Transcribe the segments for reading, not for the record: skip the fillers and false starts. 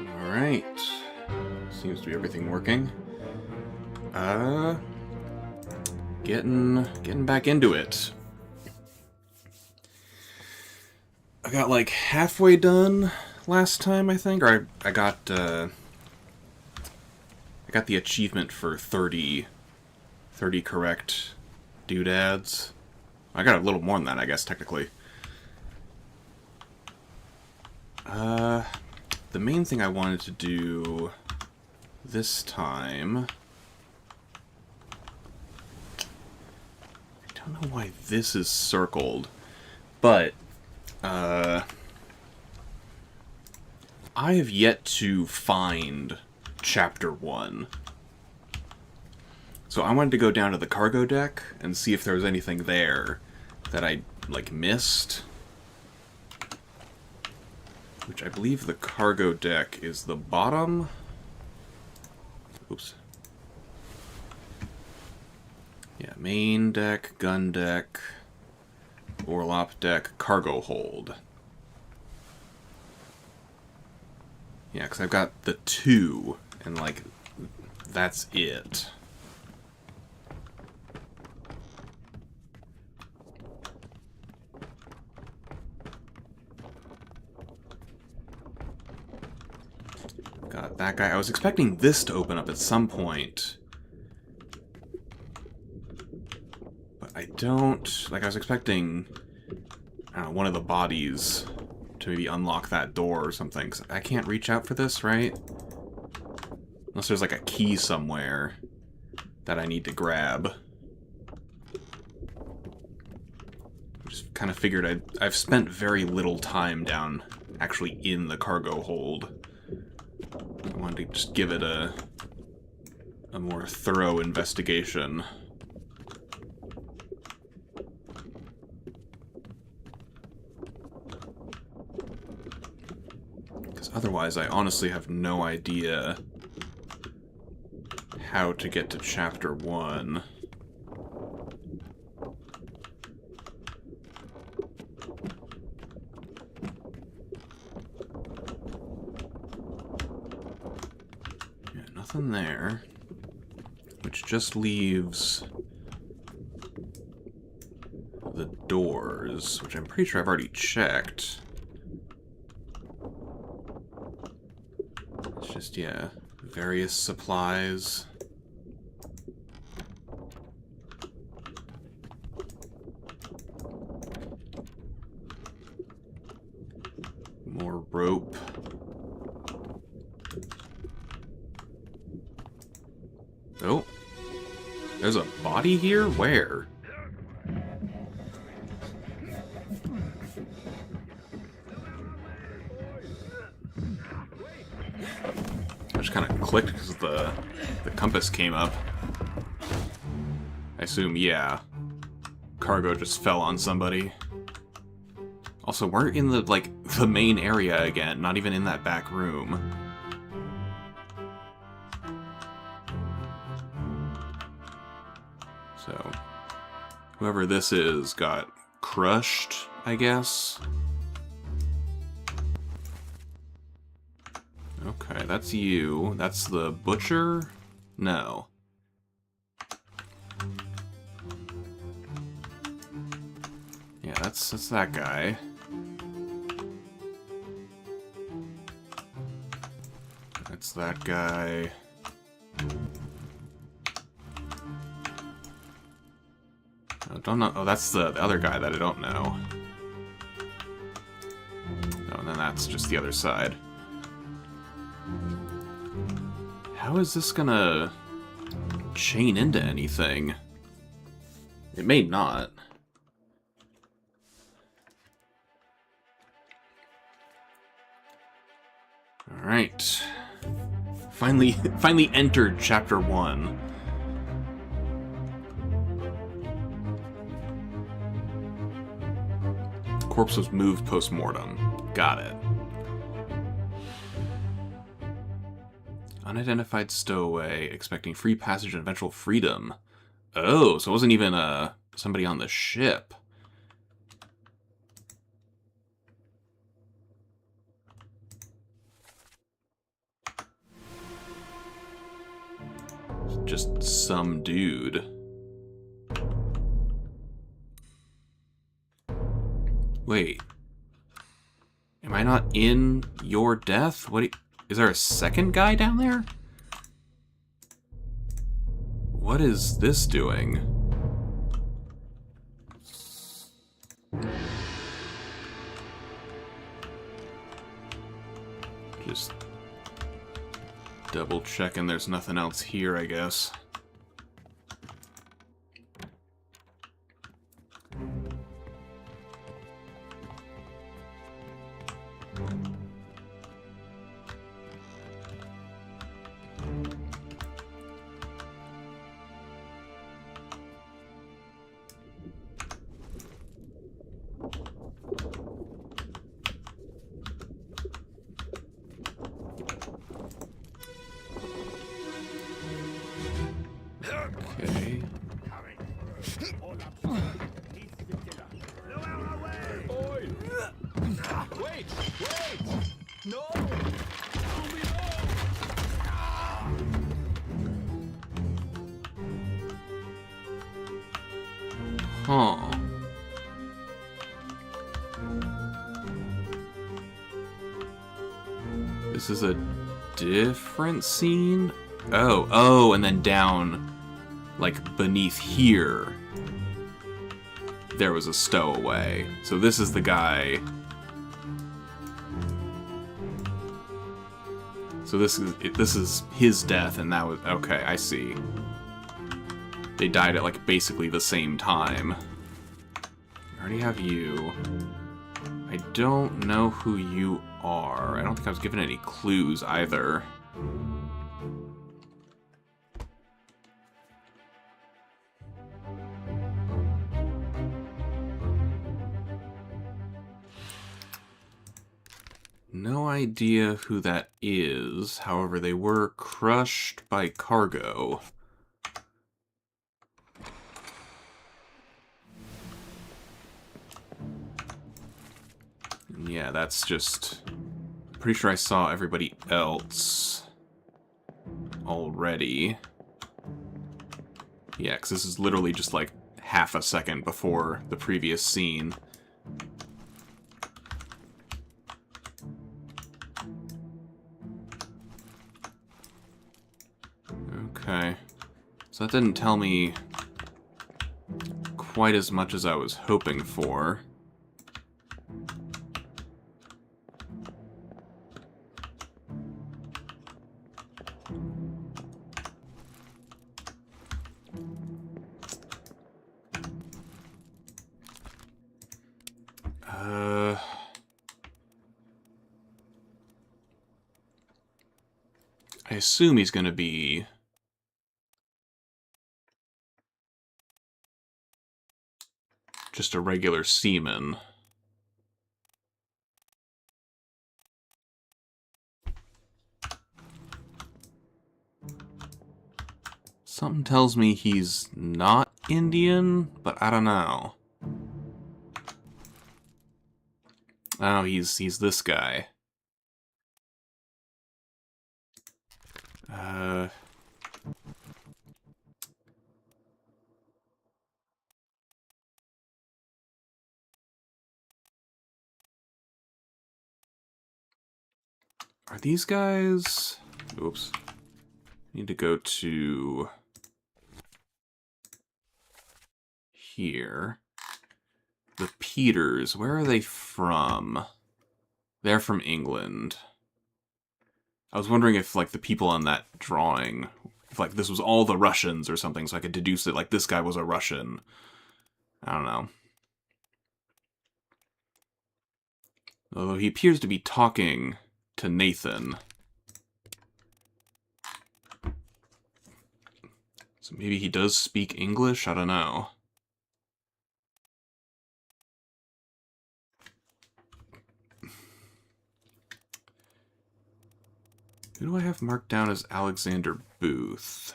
Alright. Seems to be everything working. Getting back into it. I got like halfway done last time, I think, or I got the achievement for 30 correct doodads. I got a little more than that, I guess, technically. The main thing I wanted to do this time... I don't know why this is circled, but I have yet to find Chapter 1. So I wanted to go down to the cargo deck and see if there was anything there that I, like, missed. Which I believe the cargo deck is the bottom. Oops. Yeah, main deck, gun deck, Orlop deck, cargo hold. Yeah, because I've got the 2, and, like, that's it. Got that guy. I was expecting this to open up at some point. But I don't... Like, I was expecting, I don't know, one of the bodies to maybe unlock that door or something. 'Cause I can't reach out for this, right? Unless there's, like, a key somewhere that I need to grab. I just kind of figured I've spent very little time down actually in the cargo hold. I wanted to just give it a more thorough investigation. Because otherwise I honestly have no idea how to get to Chapter 1. Nothing there, which just leaves the doors, which I'm pretty sure I've already checked. It's just, yeah, various supplies. More rope. Oh, there's a body here? Where? I just kind of clicked because the compass came up. I assume, yeah. Cargo just fell on somebody. Also, we're in the, like, the main area again, not even in that back room. So, whoever this is got crushed, I guess. Okay, that's you. That's the butcher? No. Yeah, that's that guy. That's that guy. I don't know. Oh, that's the other guy that I don't know. Oh, and then that's just the other side. How is this gonna chain into anything? It may not. Alright. Finally entered Chapter 1. Corpse was moved post-mortem. Got it. Unidentified stowaway, expecting free passage and eventual freedom. Oh, so it wasn't even somebody on the ship. just some dude. Wait. Am I not in your death? Is there a second guy down there? What is this doing? Just double checking there's nothing else here, I guess. Okay. Wait! No! Huh. This is a different scene? Oh, and then down, like, beneath here, there was a stowaway. So this is the guy. So this is his death, and that was... Okay, I see. They died at, like, basically the same time. I already have you. I don't know who you are. I don't think I was given any clues either. No idea who that is. However, they were crushed by cargo. Yeah, that's just... Pretty sure I saw everybody else already. Yeah, because this is literally just like half a second before the previous scene. Okay. So that didn't tell me quite as much as I was hoping for. I assume he's going to be just a regular seaman. Something tells me he's not Indian, but I don't know. Oh, he's this guy. Are these guys... Oops. Need to go to... here. The Peters, where are they from? They're from England. I was wondering if, like, the people on that drawing, if, like, this was all the Russians or something, so I could deduce that, like, this guy was a Russian. I don't know. Although he appears to be talking to Nathan. So maybe he does speak English? I don't know. Who do I have marked down as Alexander Booth?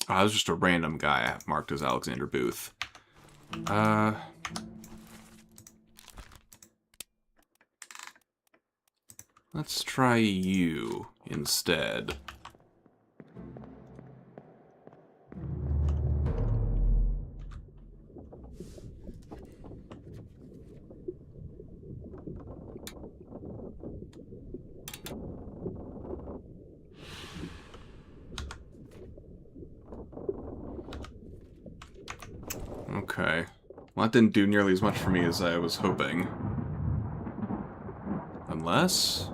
Oh, that was just a random guy I have marked as Alexander Booth. Let's try you instead. Okay. Well, that didn't do nearly as much for me as I was hoping. Unless...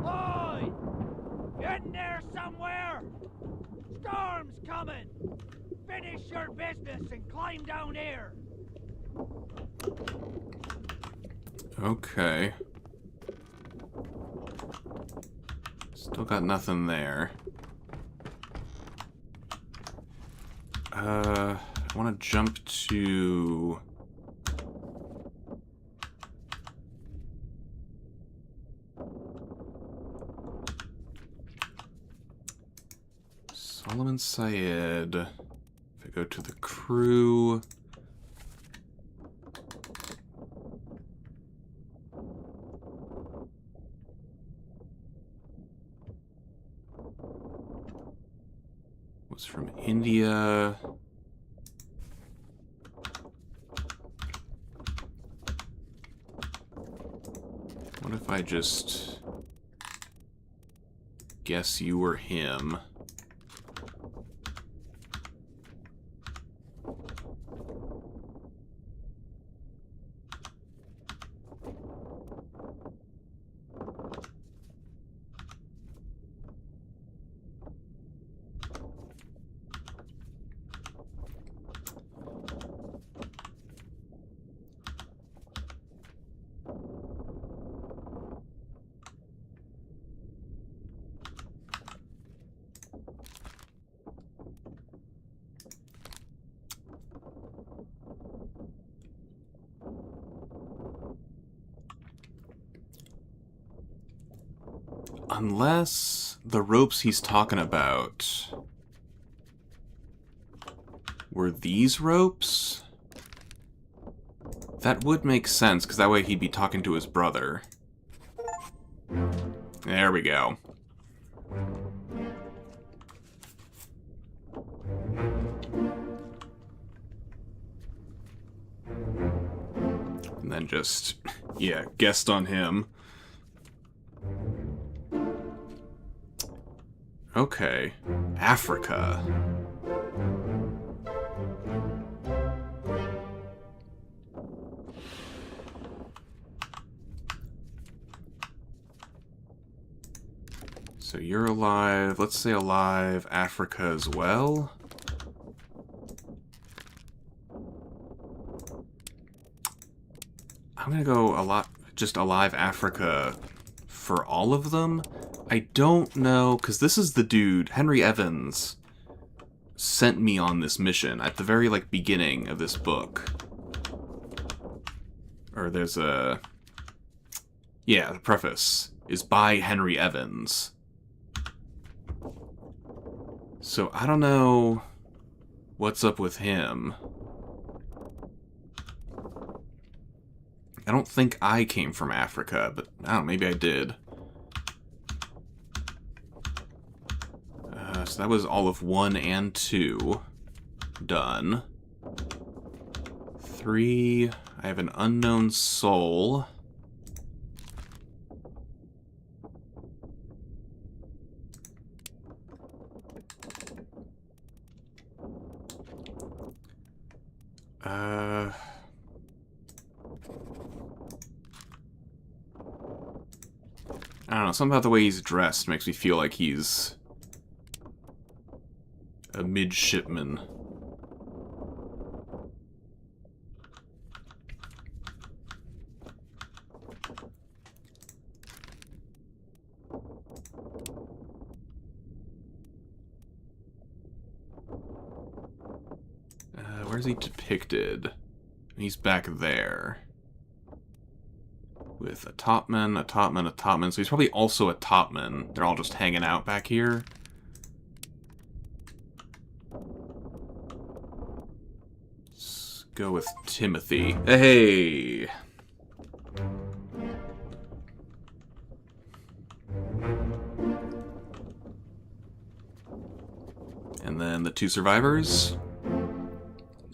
Lloyd! In there somewhere! Storm's coming! Finish your business and climb down here! Okay. Still got nothing there. I want to jump to... Solomon Syed. If I go to the crew... Was from India. What if I just guess you were him? Unless the ropes he's talking about were these ropes? That would make sense, because that way he'd be talking to his brother. There we go. And then just, yeah, guessed on him. Okay. Africa. So you're alive. Let's say alive Africa as well. I'm gonna go just alive Africa for all of them. I don't know, because this is the dude, Henry Evans, sent me on this mission at the very, beginning of this book. Or there's a... Yeah, the preface is by Henry Evans. So I don't know what's up with him. I don't think I came from Africa, but I don't know, maybe I did. So that was all of 1 and 2 done. 3, I have an unknown soul. I don't know, something about the way he's dressed makes me feel like he's a midshipman. Where's he depicted? He's back there. With a topman, a topman, a topman. So he's probably also a topman. They're all just hanging out back here. go with Timothy. Hey! And then the 2 survivors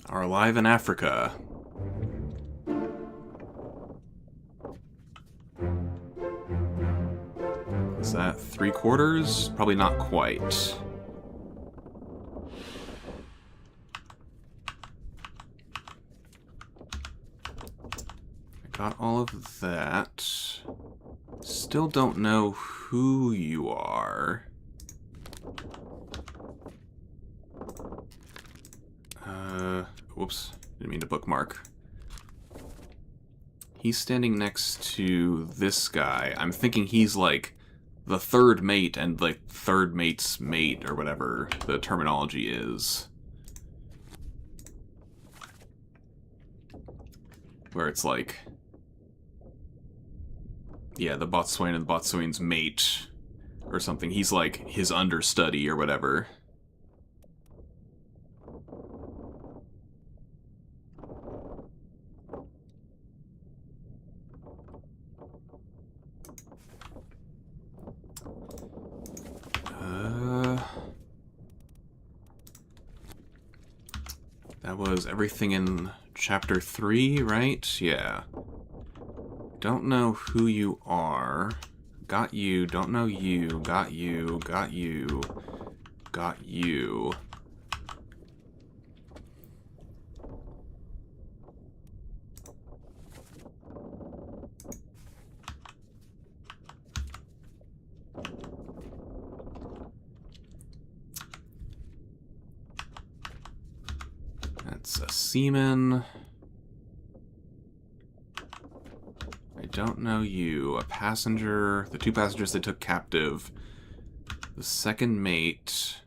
are alive in Africa. Is that 3/4? Probably not quite. I got all of that. Still don't know who you are. Whoops. Didn't mean to bookmark. He's standing next to this guy. I'm thinking he's like the 3rd mate and like 3rd mate's mate, or whatever the terminology is. Where it's like, yeah, the boatswain and the boatswain's mate or something. He's like his understudy or whatever. That was everything in Chapter 3, right? Yeah. Don't know who you are. Got you, don't know you, got you, got you, got you. That's a seaman. I don't know you. A passenger. The 2 passengers they took captive. The 2nd mate.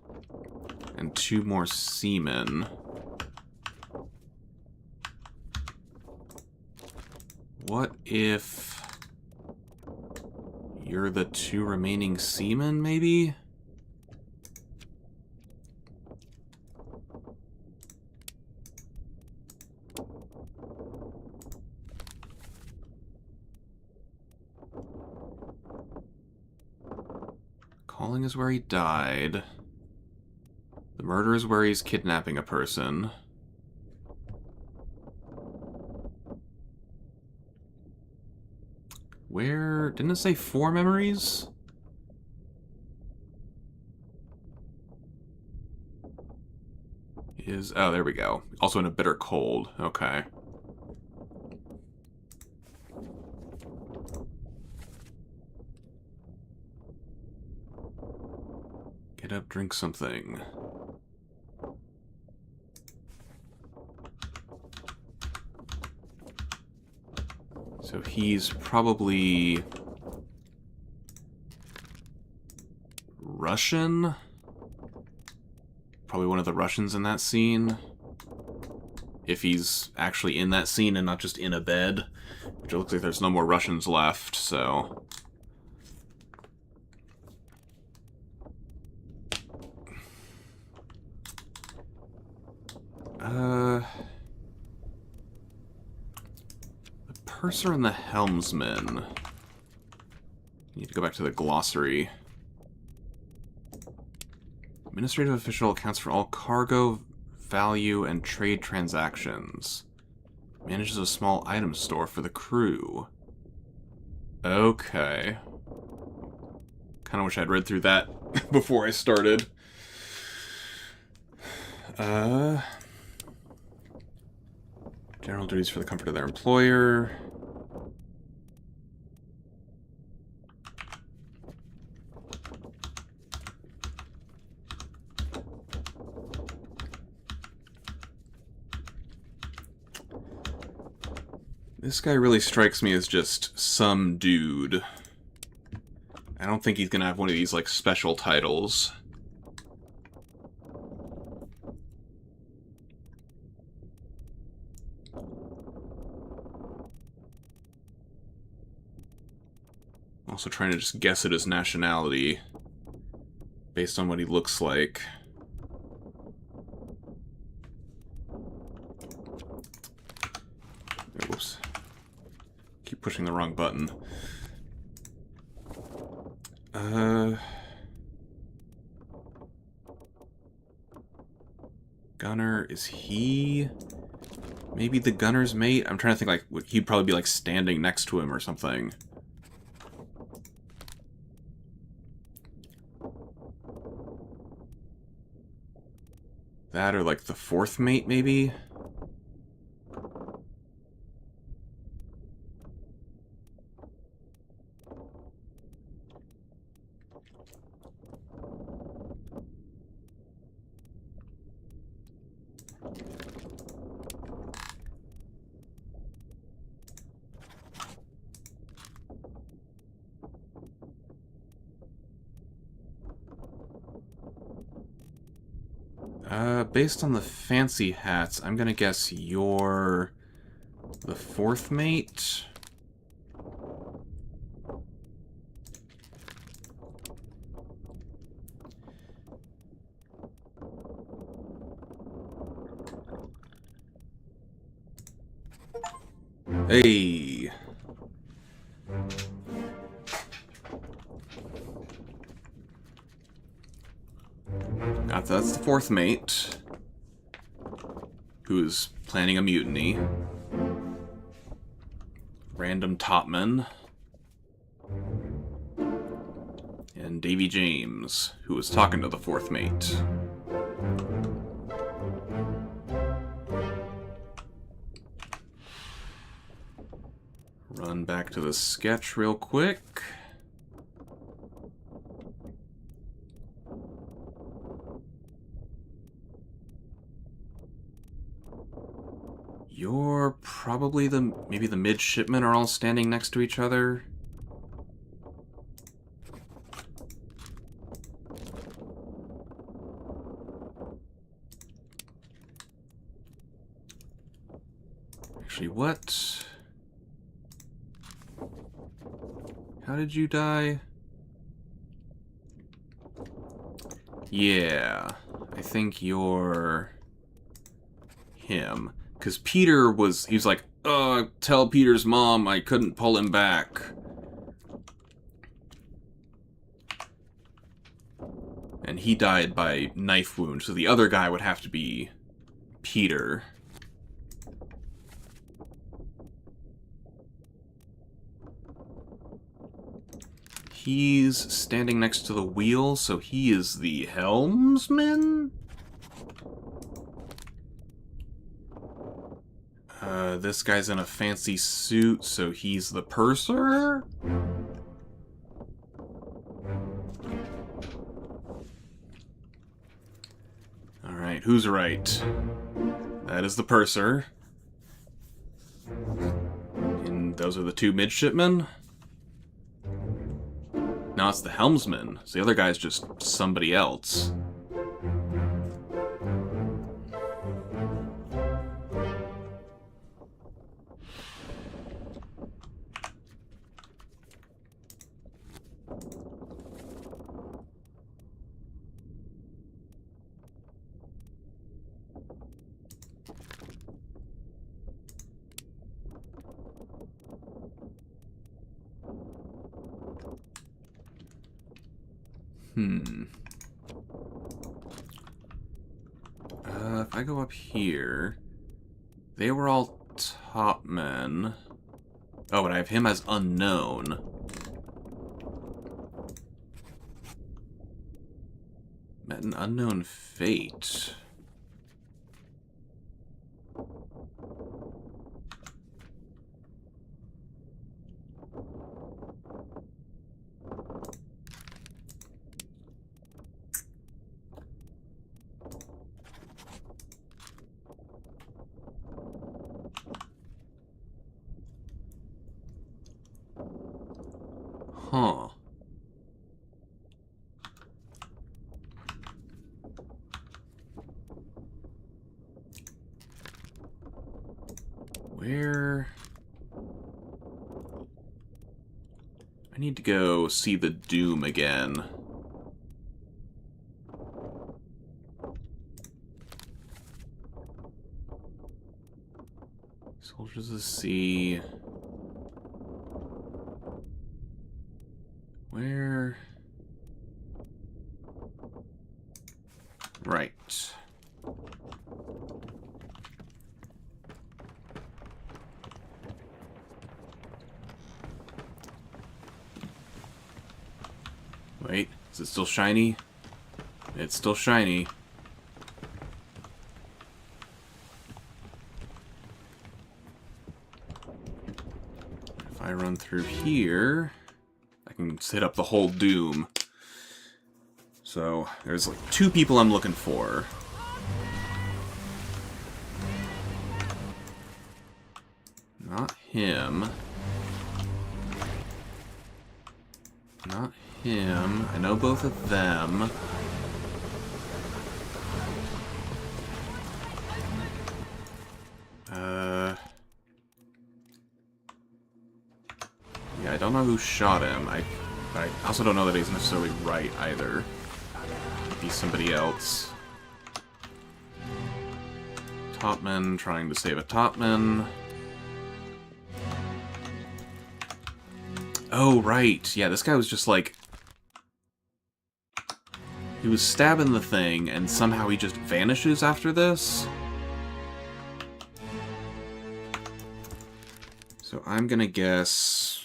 And 2 more seamen. What if you're the 2 remaining seamen, maybe? Calling is where he died. The murder is where he's kidnapping a person. Where... didn't it say 4 memories? Is... oh, there we go. Also in a bitter cold. Okay. Get up, drink something. So he's probably Russian? Probably one of the Russians in that scene. If he's actually in that scene and not just in a bed. Which it looks like there's no more Russians left, so... the purser and the helmsman. Need to go back to the glossary. Administrative official accounts for all cargo, value, and trade transactions. Manages a small item store for the crew. Okay. Kinda wish I'd read through that before I started. General duties for the comfort of their employer. This guy really strikes me as just some dude. I don't think he's gonna have one of these, like, special titles. Also trying to just guess at his nationality based on what he looks like. pushing the wrong button. Gunner, is he maybe the gunner's mate? I'm trying to think, like, he'd probably be, like, standing next to him or something. That or, like, the fourth mate, maybe? Based on the fancy hats, I'm gonna guess you're the fourth mate? Hey! That's the fourth mate, who's planning a mutiny. Random topman. And Davy James, who was talking to the fourth mate. Run back to the sketch real quick. You're probably maybe the midshipmen are all standing next to each other. Actually, what? How did you die? Yeah, I think you're him. Because Peter he was like, tell Peter's mom I couldn't pull him back. And he died by knife wound, so the other guy would have to be Peter. He's standing next to the wheel, so he is the helmsman? This guy's in a fancy suit, so he's the purser? Alright, who's right? That is the purser. And those are the two midshipmen? No, it's the helmsman. So the other guy's just somebody else. If I go up here, they were all top men. Oh, but I have him as unknown. Met an unknown fate. Huh. Where? I need to go see the Doom again. Soldiers of the Sea. Wait, is it still shiny? It's still shiny. If I run through here, I can hit up the whole Doom. So, there's like 2 people I'm looking for. Not him. Not him. I know both of them. Yeah, I don't know who shot him. I also don't know that he's necessarily right either. Could be somebody else. Topman trying to save a Topman. Oh, right. Yeah, this guy was just like... He was stabbing the thing, and somehow he just vanishes after this? So I'm gonna guess...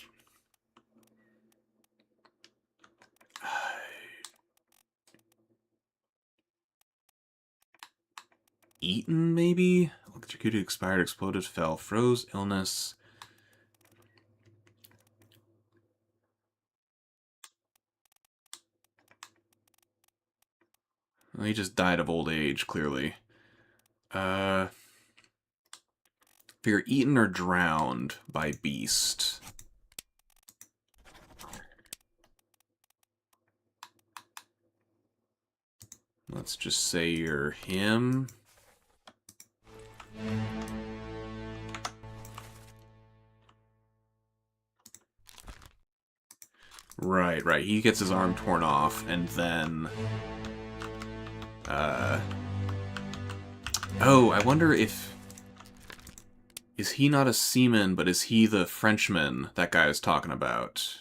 Eaten, maybe? Electrocuted, expired, exploded, fell, froze, illness... Well, he just died of old age, clearly. Figure eaten or drowned by beast. Let's just say you're him. Right, right. He gets his arm torn off, and then... Oh, I wonder if... Is he not a seaman, but is he the Frenchman that guy is talking about?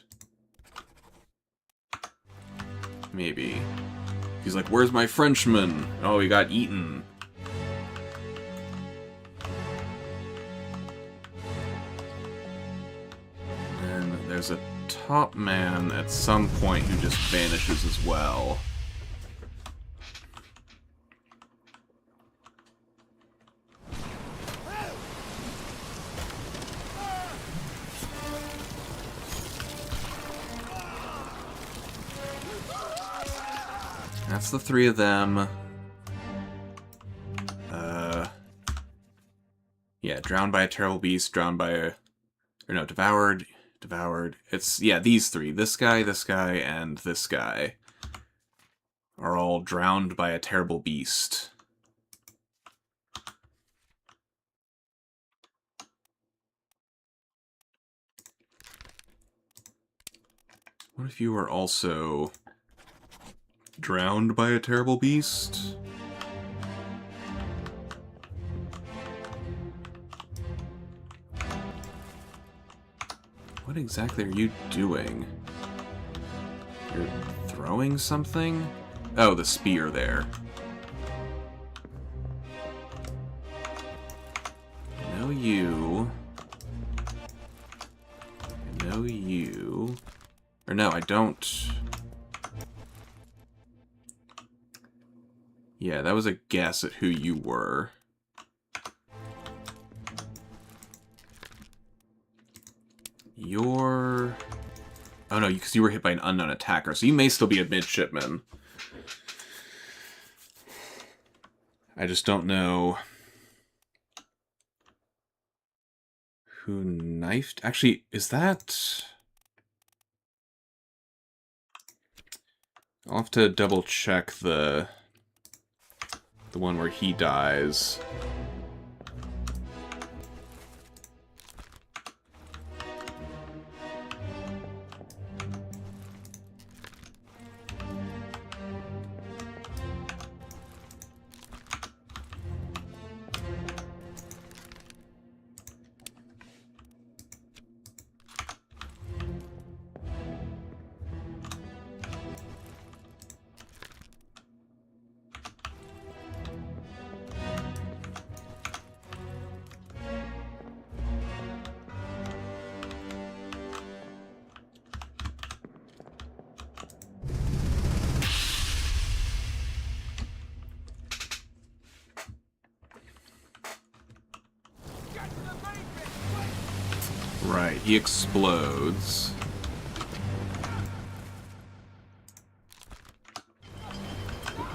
Maybe. He's like, where's my Frenchman? Oh, he got eaten. And there's a top man at some point who just vanishes as well. That's the 3 of them. Yeah, drowned by a terrible beast, drowned by a... Or no, devoured. It's, yeah, these 3. This guy, and this guy are all drowned by a terrible beast. What if you were also... drowned by a terrible beast? What exactly are you doing? You're throwing something? Oh, the spear there. I know you. I know you. Or no, I don't... Yeah, that was a guess at who you were. You're... Oh no, because you were hit by an unknown attacker, so you may still be a midshipman. I just don't know who knifed... Actually, is that... I'll have to double check the one where he dies. Right, he explodes.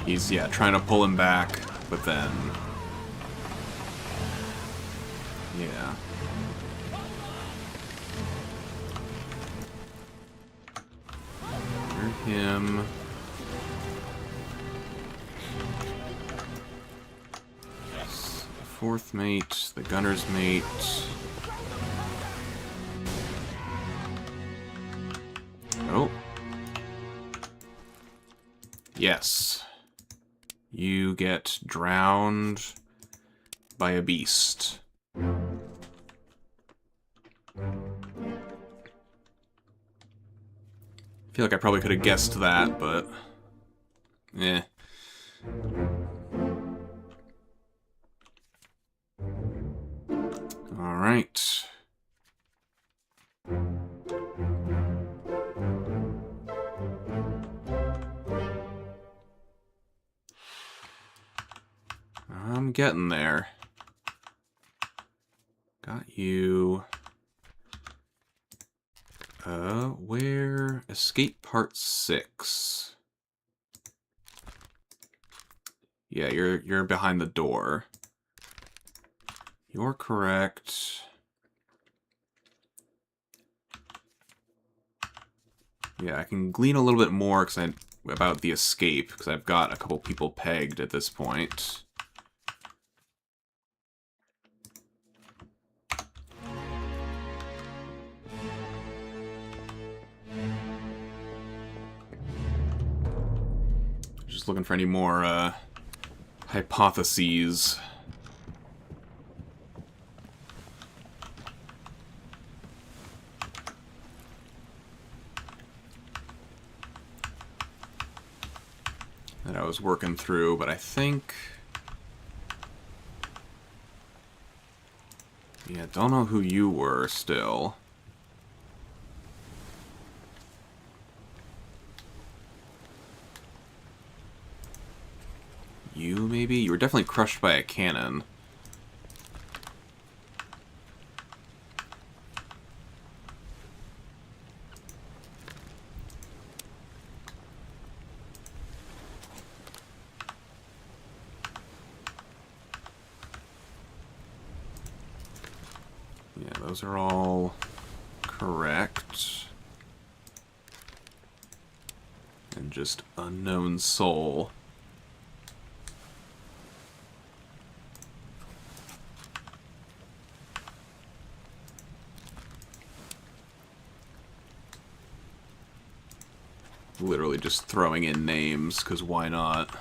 He's, yeah, trying to pull him back, but then... Yeah. You're him. The fourth mate, the gunner's mate. Oh. Yes. You get drowned by a beast. I feel like I probably could have guessed that, but... eh. Alright. I'm getting there. Got you. Where? Escape part 6. Yeah, you're behind the door. You're correct. Yeah, I can glean a little bit more about the escape, because I've got a couple people pegged at this point. Just looking for any more hypotheses. That I was working through, but I think... yeah, don't know who you were still. You, maybe? You were definitely crushed by a cannon. Yeah, those are all correct. And just unknown soul. Literally just throwing in names, because why not?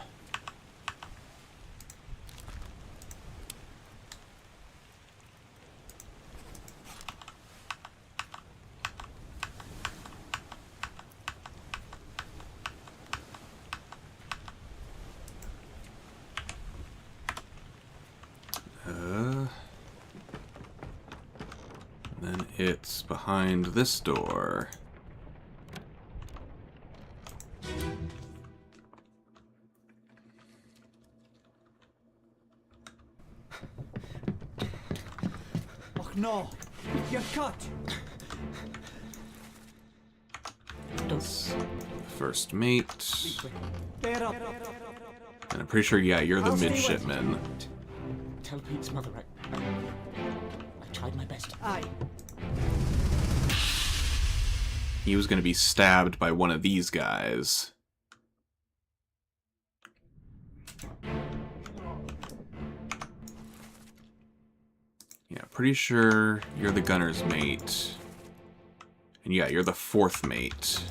Then it's behind this door. Oh no! You're cut! It's first mate. Bear up! And I'm pretty sure, yeah, you're the I'll stay midshipman. Tell Pete's mother I tried my best. Aye. He was going to be stabbed by one of these guys. Yeah, pretty sure you're the gunner's mate. And yeah, you're the fourth mate.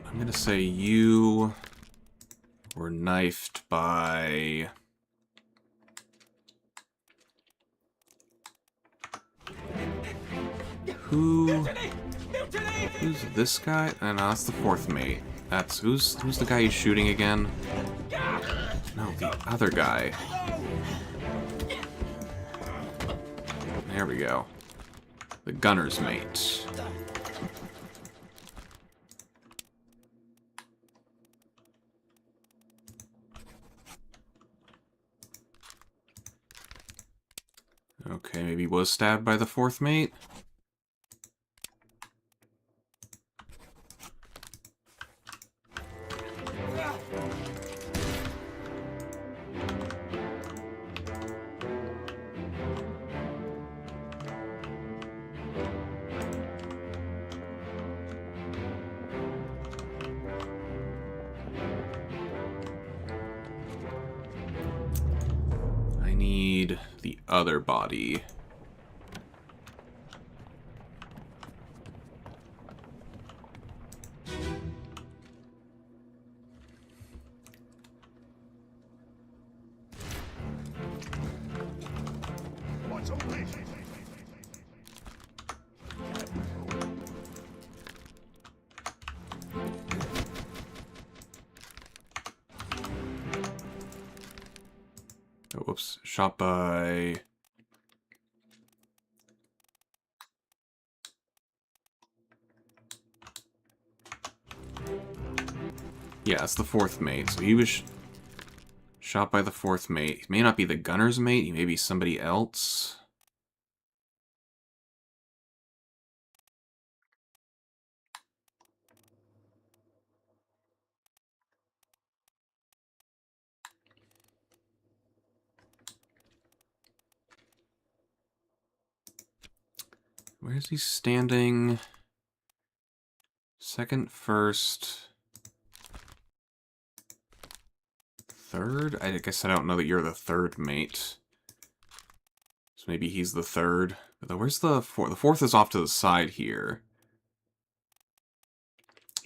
I'm gonna say you were knifed by... Who's this guy? I know, that's the fourth mate. That's... Who's the guy he's shooting again? No, the other guy. There we go. the gunner's mate. Okay, maybe he was stabbed by the fourth mate. I need the other body. Oh, whoops. Shot by... Yeah, it's the fourth mate. So he was shot by the fourth mate. He may not be the gunner's mate. He may be somebody else. Where's he standing? Second, first, third? I guess I don't know that you're the third mate. So maybe he's the third. But where's the fourth? The fourth is off to the side here.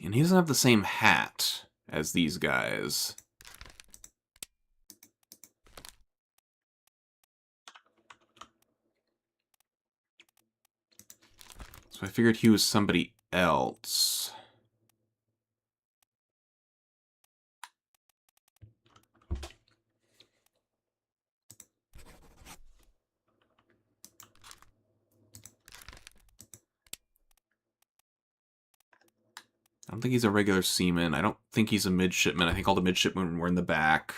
And he doesn't have the same hat as these guys. So I figured he was somebody else. I don't think he's a regular seaman. I don't think he's a midshipman. I think all the midshipmen were in the back.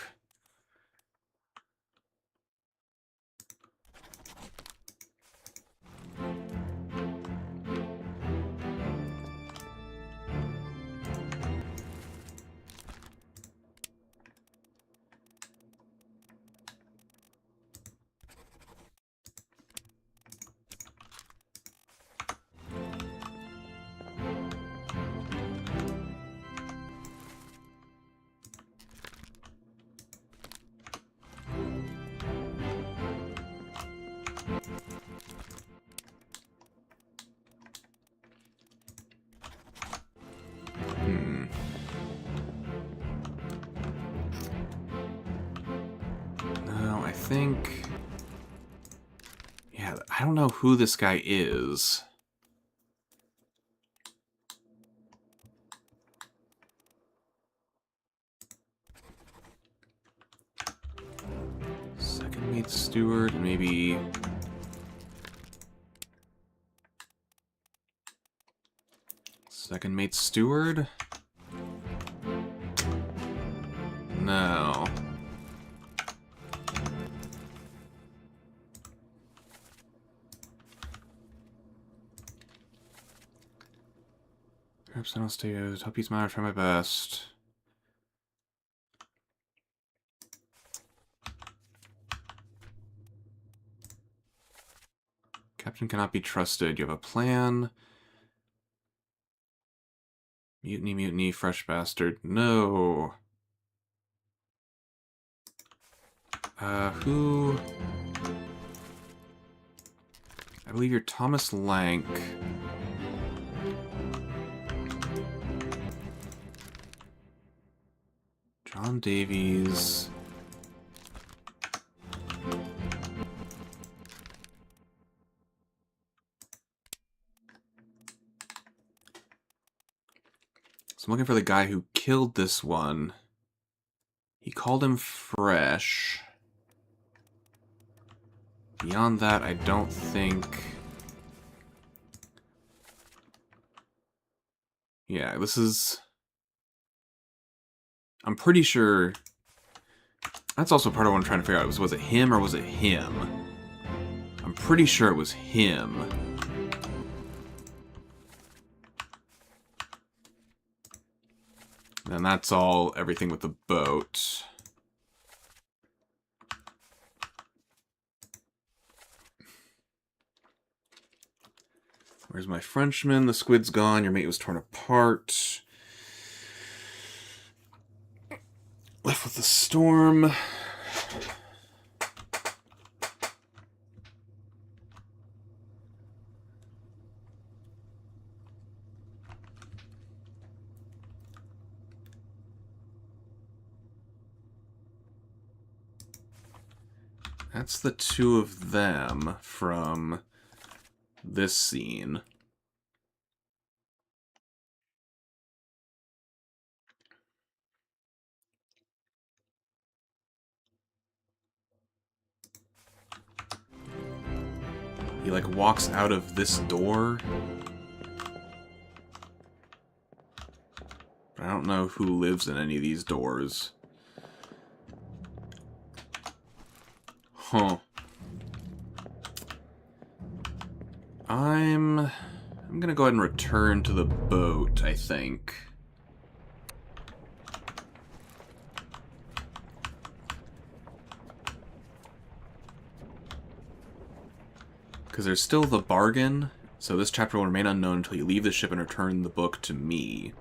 No, I think... Yeah, I don't know who this guy is. Second mate steward, maybe... Second mate steward? No. Perhaps I don't stay out. Hope he's mad. Try my best. Captain cannot be trusted. You have a plan. Mutiny, mutiny, fresh bastard. No. Who? I believe you're Thomas Lank. John Davies. So I'm looking for the guy who killed this one. He called him Fresh. Beyond that, I don't think... Yeah, this is... I'm pretty sure... That's also part of what I'm trying to figure out. Was it him or was it him? I'm pretty sure it was him. And that's all, everything with the boat. Where's my Frenchman? The squid's gone. Your mate was torn apart. Left with the storm. That's the two of them from this scene. He, like, walks out of this door. I don't know who lives in any of these doors. Huh. I'm gonna go ahead and return to the boat, I think. Because there's still the bargain, so this chapter will remain unknown until you leave the ship and return the book to me.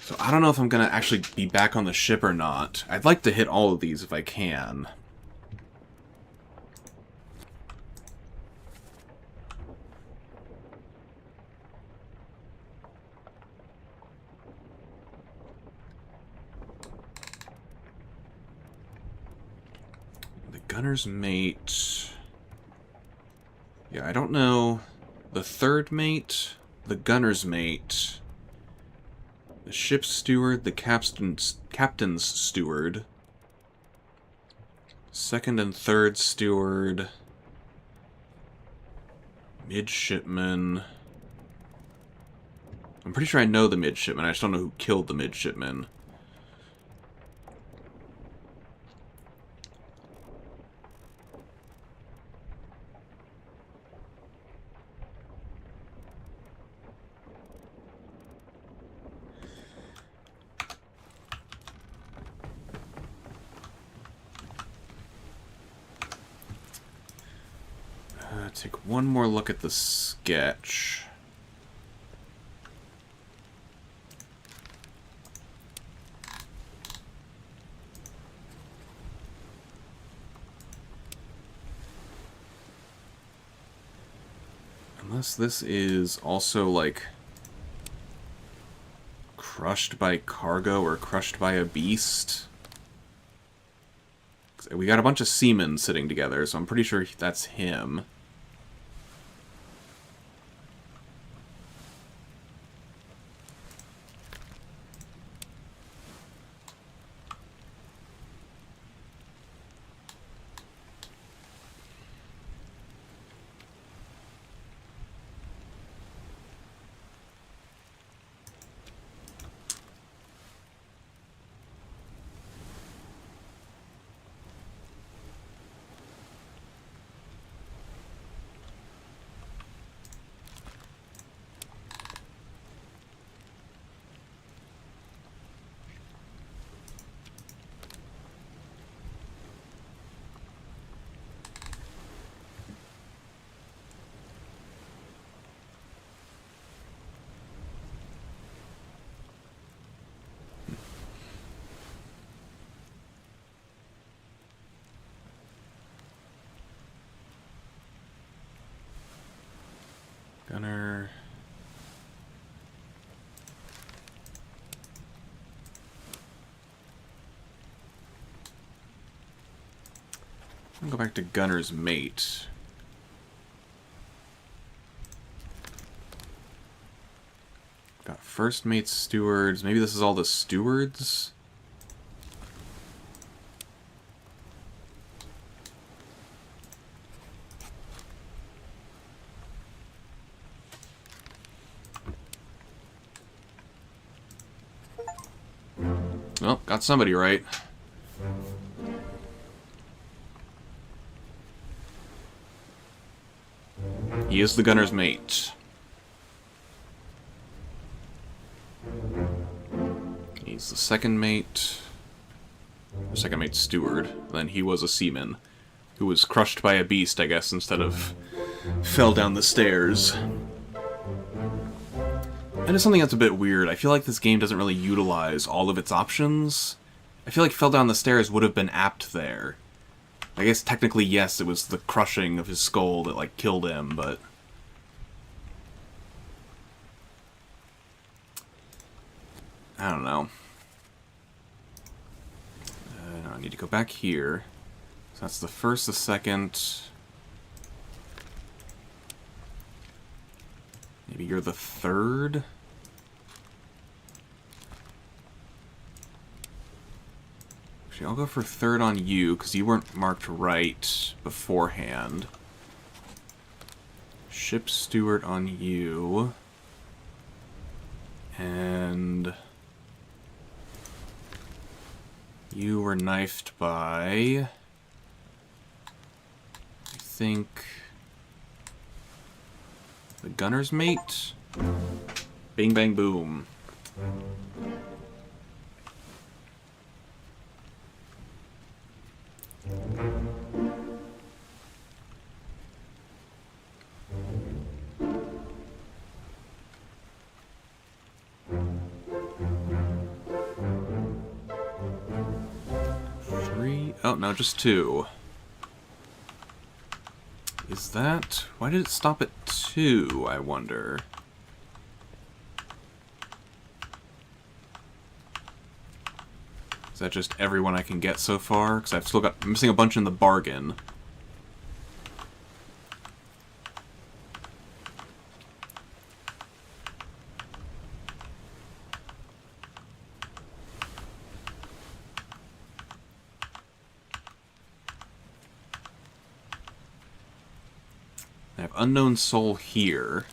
So I don't know if I'm going to actually be back on the ship or not. I'd like to hit all of these if I can. Gunner's mate. Yeah, I don't know. The third mate, the gunner's mate, the ship's steward, the captain's steward, second and third steward, midshipman. I'm pretty sure I know the midshipman, I just don't know who killed the midshipman. Take one more look at the sketch. Unless this is also, like, crushed by cargo or crushed by a beast. We got a bunch of seamen sitting together, so I'm pretty sure that's him. Gunner. I'll go back to Gunner's mate. Got first mate stewards. Maybe this is all the stewards? Well, got somebody right. He is the gunner's mate. He's the second mate. Second mate steward. Then he was a seaman who was crushed by a beast, I guess, instead of fell down the stairs. And it's something that's a bit weird. I feel like this game doesn't really utilize all of its options. I feel like fell down the stairs would have been apt there. I guess technically, yes, it was the crushing of his skull that, like, killed him, but... I don't know. No, I need to go back here. So that's the first, the second... Maybe you're the third? Actually, I'll go for third on you, because you weren't marked right beforehand. Ship steward on you. And... you were knifed by... I think... the gunner's mate? Bing bang boom. Three? Oh, no, just two. Is that... why did it stop at 2, I wonder? Is that just everyone I can get so far? Because I've still got... I'm missing a bunch in the bargain. I have Unknown Soul here.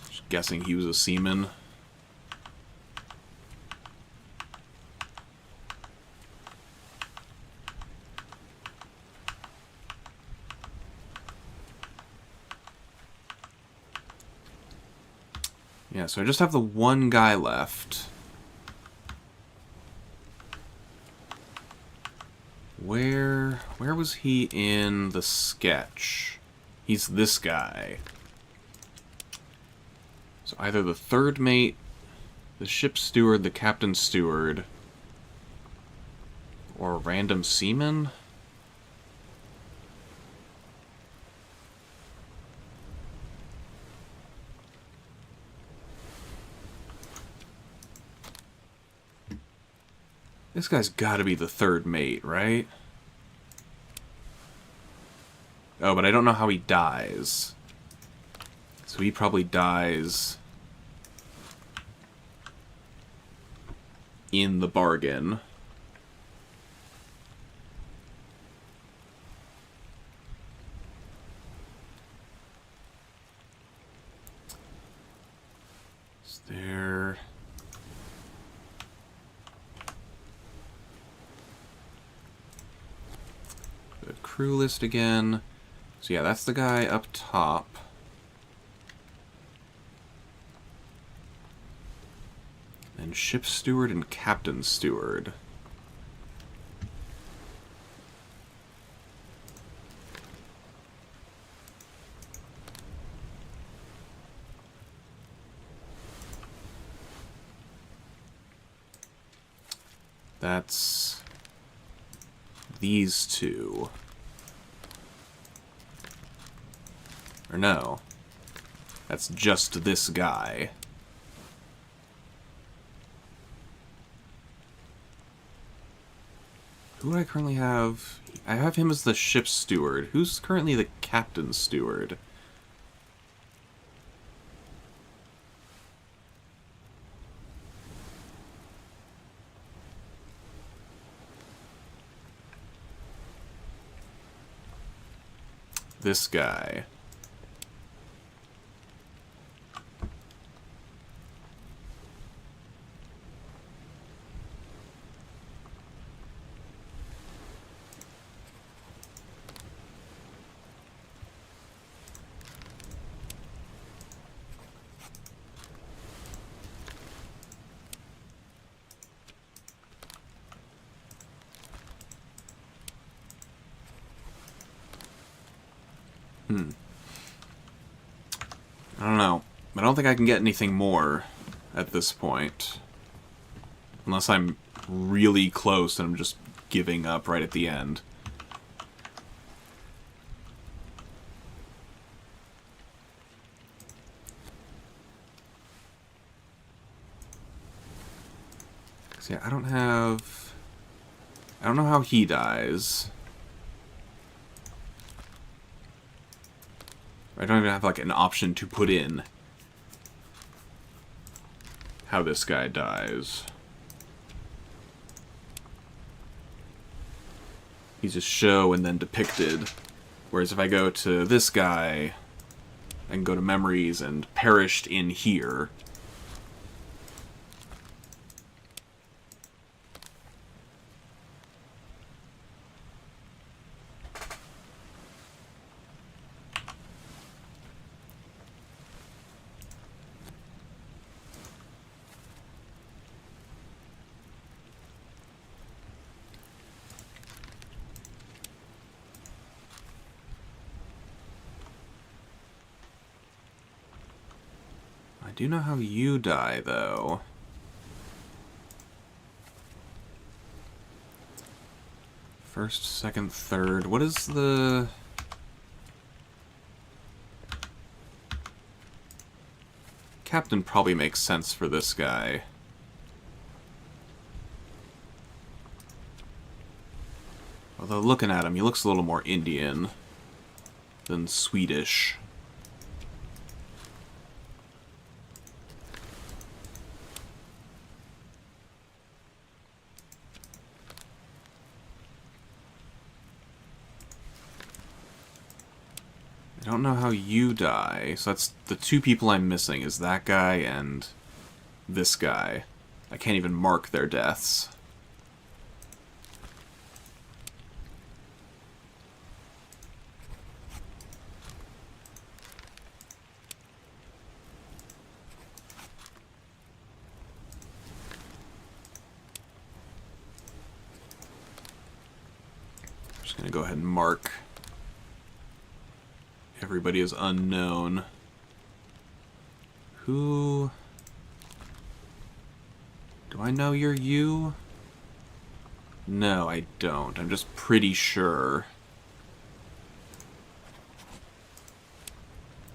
Just guessing he was a seaman. Yeah, so I just have the one guy left. Where was he in the sketch? He's this guy. So either the third mate, the ship steward, the captain steward, or a random seaman? This guy's gotta be the third mate, right? Oh, but I don't know how he dies. So he probably dies in the bargain. Is there... the crew list again. So yeah, that's the guy up top. And ship steward and captain steward. That's these two. Or no. That's just this guy. Who do I currently have? I have him as the ship steward. Who's currently the captain steward? This guy. I don't know. I don't think I can get anything more at this point. Unless I'm really close and I'm just giving up right at the end. Yeah, I don't know how he dies. I don't even have like an option to put in how this guy dies. He's just show and then depicted. Whereas if I go to this guy, I can go to memories and perished in here. I do know how you die, though. First, second, third. What is the... Captain probably makes sense for this guy. Although looking at him, he looks a little more Indian than Swedish. I don't know how you die, so that's the two people I'm missing, is that guy and this guy. I can't even mark their deaths. I'm just gonna go ahead and mark everybody is unknown. Who... Do I know you're you? No, I don't. I'm just pretty sure.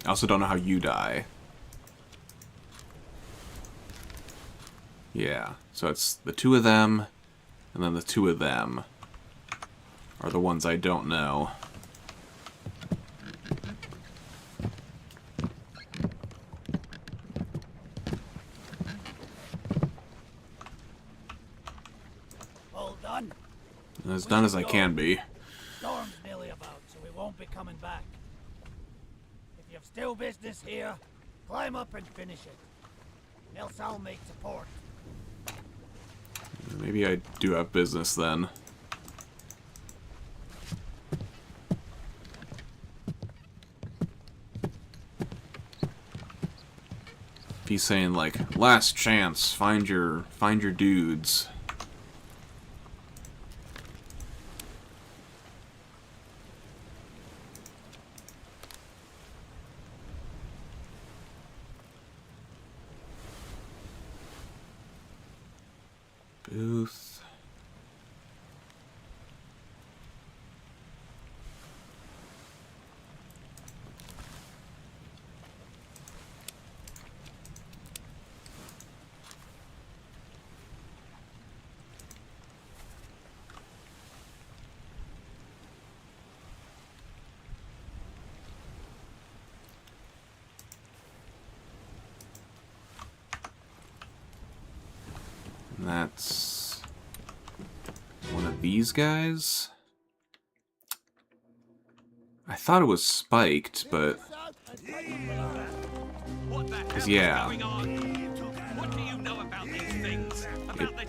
I also don't know how you die. Yeah, so it's the two of them, and then the two of them are the ones I don't know. As done as I can be. Storm's nearly about, so we won't be coming back. If you've still business here, climb up and finish it. Else I'll make support. Maybe I do have business then. If he's saying like, last chance, find your dudes. Booth. And that's one of these guys. I thought it was spiked, but... Cause yeah.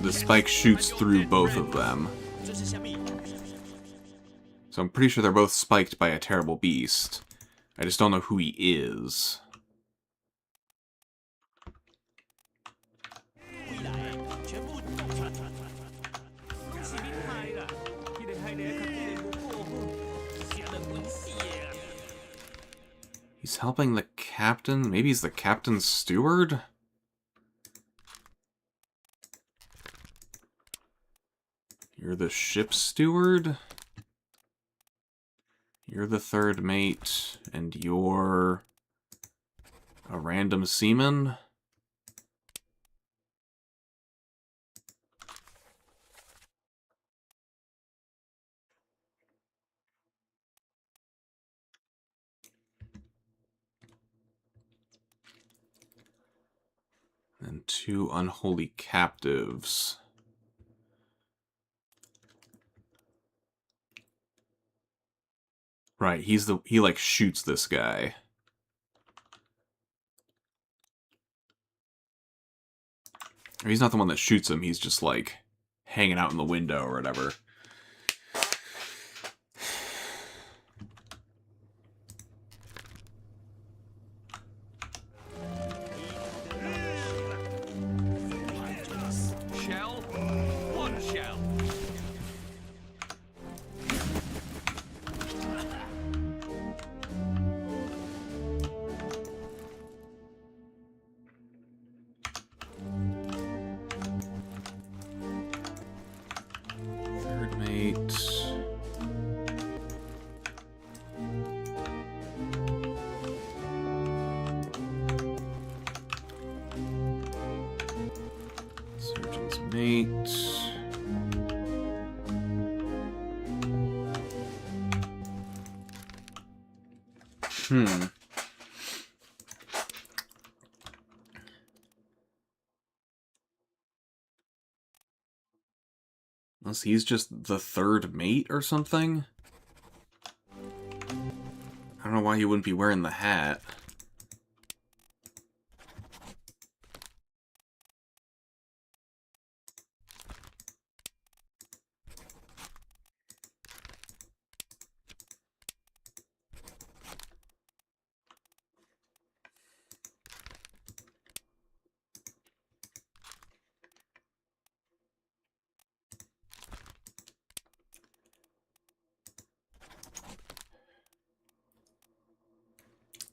The spike shoots through both of them. So I'm pretty sure they're both spiked by a terrible beast. I just don't know who he is. He's helping the captain. Maybe he's the captain's steward? You're the ship's steward? You're the third mate, and you're a random seaman? And two unholy captives. Right, he like shoots this guy. Or he's not the one that shoots him, he's just like hanging out in the window or whatever. Shell? One shell. Third mate. Surgeon's mate. Unless he's just the third mate or something? I don't know why he wouldn't be wearing the hat.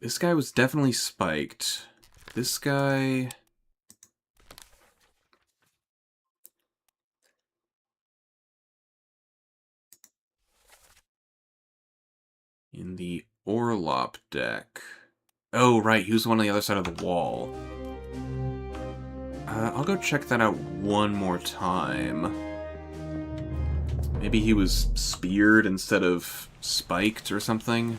This guy was definitely spiked. This guy... in the Orlop deck. Oh, right, he was on the other side of the wall. I'll go check that out one more time. Maybe he was speared instead of spiked or something.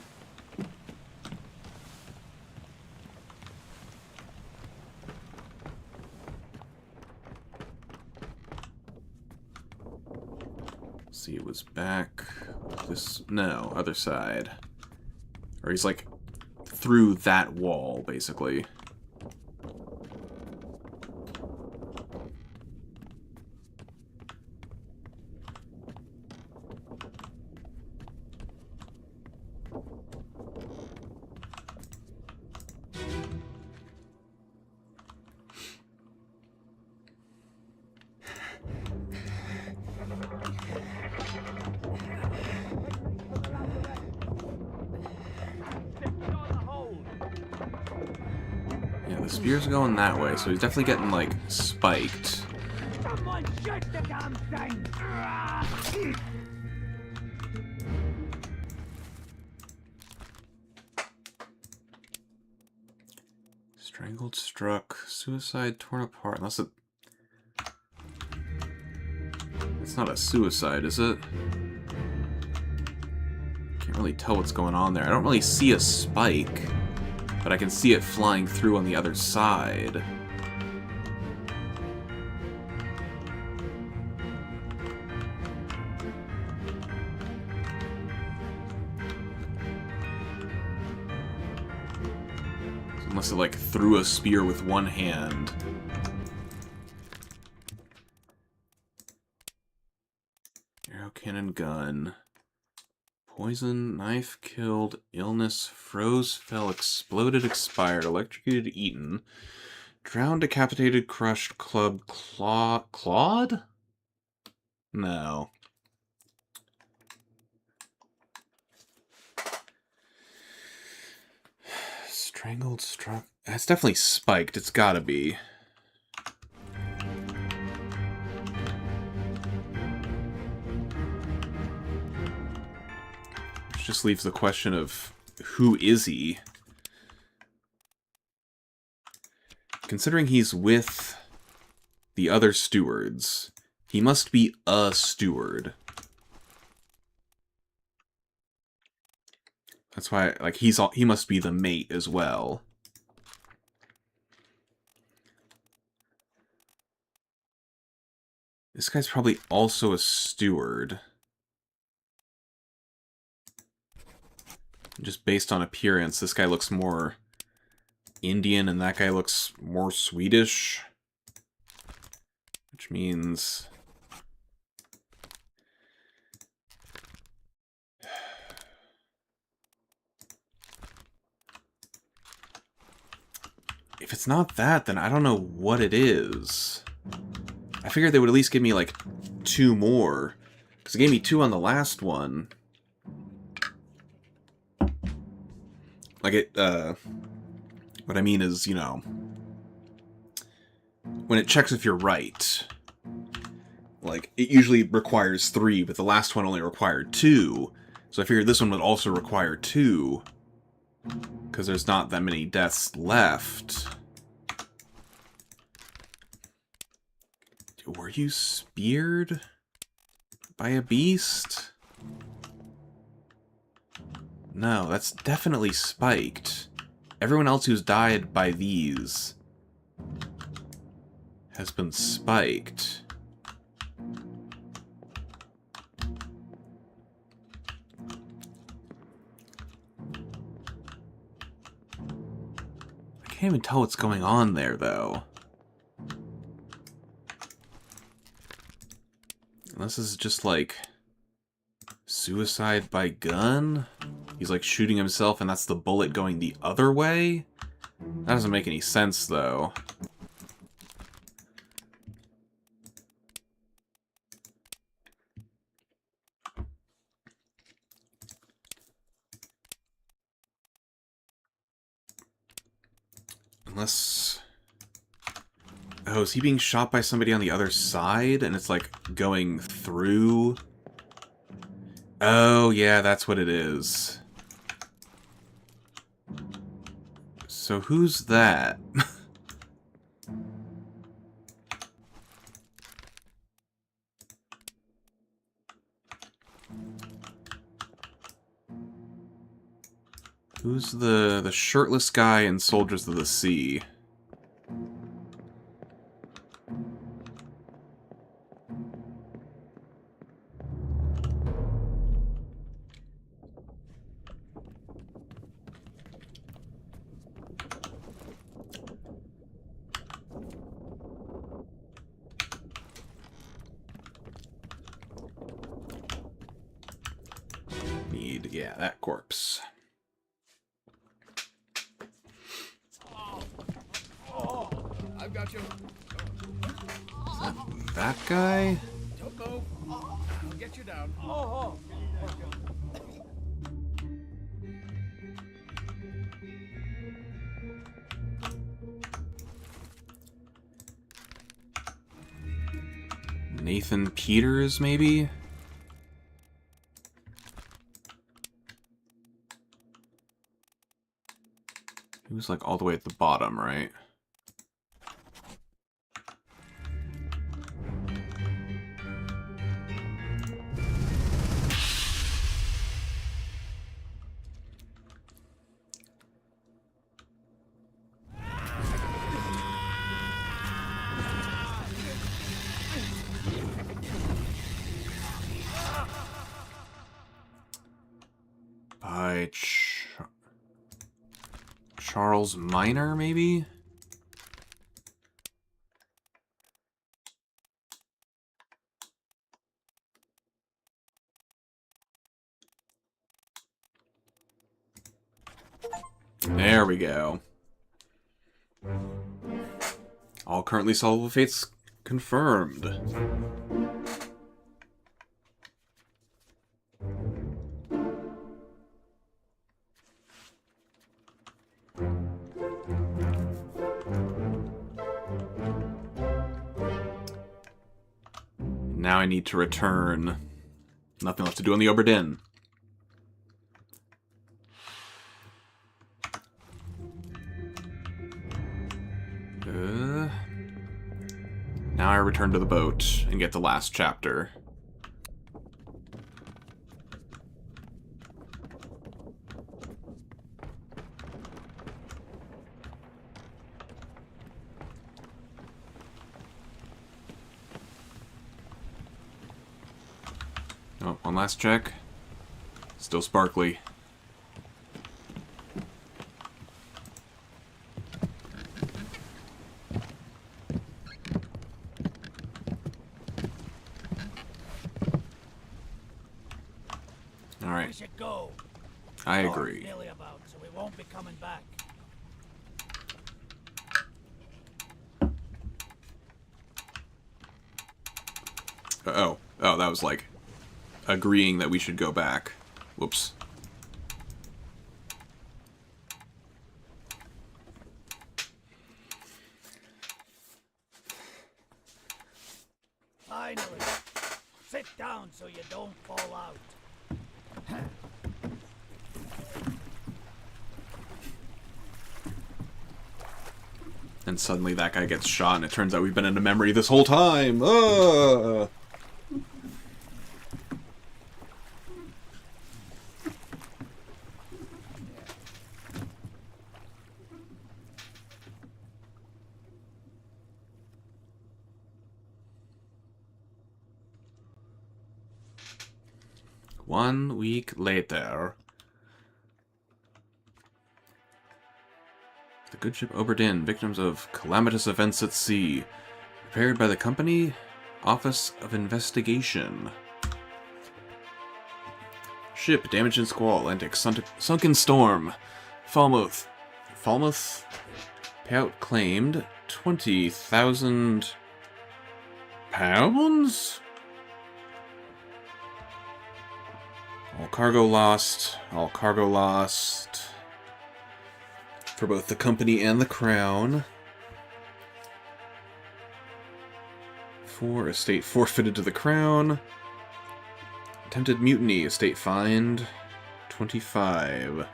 See, it was back this... no, other side. Or he's like through that wall, basically. Yeah, the spear's going that way, so he's definitely getting, like, spiked. Someone shoot the damn thing! Strangled, struck, suicide, torn apart. Unless it... it's not a suicide, is it? Can't really tell what's going on there. I don't really see a spike, but I can see it flying through on the other side. Unless it, like, threw a spear with one hand. Arrow, cannon, gun. Poison, knife, killed, illness, froze, fell, exploded, expired, electrocuted, eaten. Drowned, decapitated, crushed, clubbed, clawed? No. Strangled, struck... That's definitely spiked. It's gotta be. Which just leaves the question of, who is he? Considering he's with the other stewards, he must be a steward. That's why, like, he must be the mate as well. This guy's probably also a steward. Just based on appearance, this guy looks more Indian and that guy looks more Swedish. Which means... if it's not that, then I don't know what it is. I figured they would at least give me, like, 2 more. Because they gave me 2 on the last one. Like, what I mean is, you know... when it checks if you're right. Like, it usually requires 3, but the last one only required 2. So I figured this one would also require 2. Because there's not that many deaths left. Were you speared by a beast? No, that's definitely spiked. Everyone else who's died by these has been spiked. I can't even tell what's going on there, though. This is just like suicide by gun? He's like shooting himself and that's the bullet going the other way? That doesn't make any sense, though. Unless... oh, is he being shot by somebody on the other side? And it's like going through? Oh, yeah, that's what it is. So who's that? Who's the shirtless guy in Soldiers of the Sea? Need, yeah, that corpse. I've got you. That guy? Don't move. I'll get you down. Nathan Peters, maybe? He was like all the way at the bottom, right? By Charles Minor, maybe? There we go. All currently solvable fates confirmed. Now I need to return. Nothing left to do on the Obra Dinn. Now I return to the boat and get the last chapter. Oh, one last check. Still sparkly. We should go. I agree. Nearly about, so we won't be coming back. Oh, that was like agreeing that we should go back. Whoops. Finally. Sit down so you don't fall out. And suddenly that guy gets shot, and it turns out we've been in a memory this whole time. Ugh. One week later. The good ship Obra Dinn, victims of calamitous events at sea. Prepared by the company, Office of Investigation. Ship damaged in squall, Atlantic, sunken storm. Falmouth. Payout claimed 20,000 pounds? All cargo lost. All cargo lost. For both the company and the crown. 4, estate forfeited to the crown. Attempted mutiny, estate fined 25.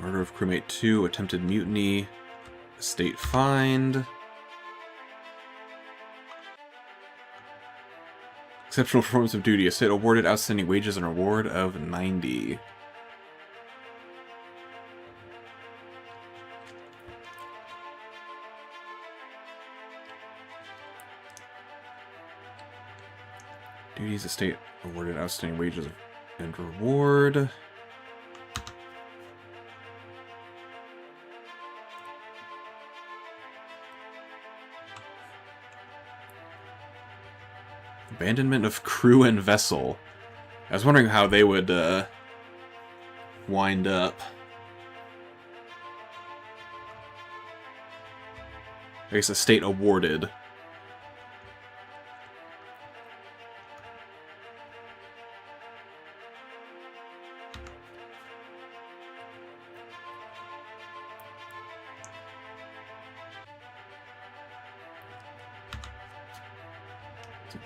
Murder of crewmate 2, attempted mutiny, estate fined. Exceptional performance of duty. Estate awarded outstanding wages and reward of 90. Duties. Estate awarded outstanding wages and reward. Abandonment of crew and vessel. I was wondering how they would wind up. I guess estate awarded.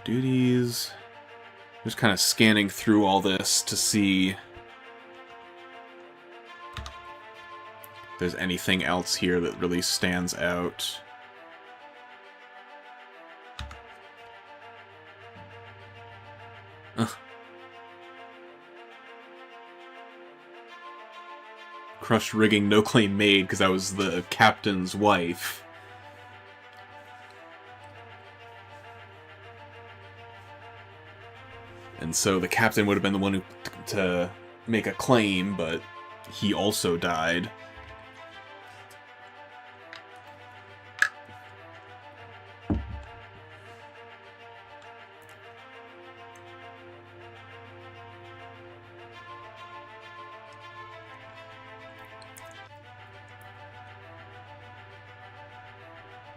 Duties. Just kind of scanning through all this to see if there's anything else here that really stands out. Crushed rigging, no claim made, because that was the captain's wife. And so the captain would have been the one who to make a claim, but he also died.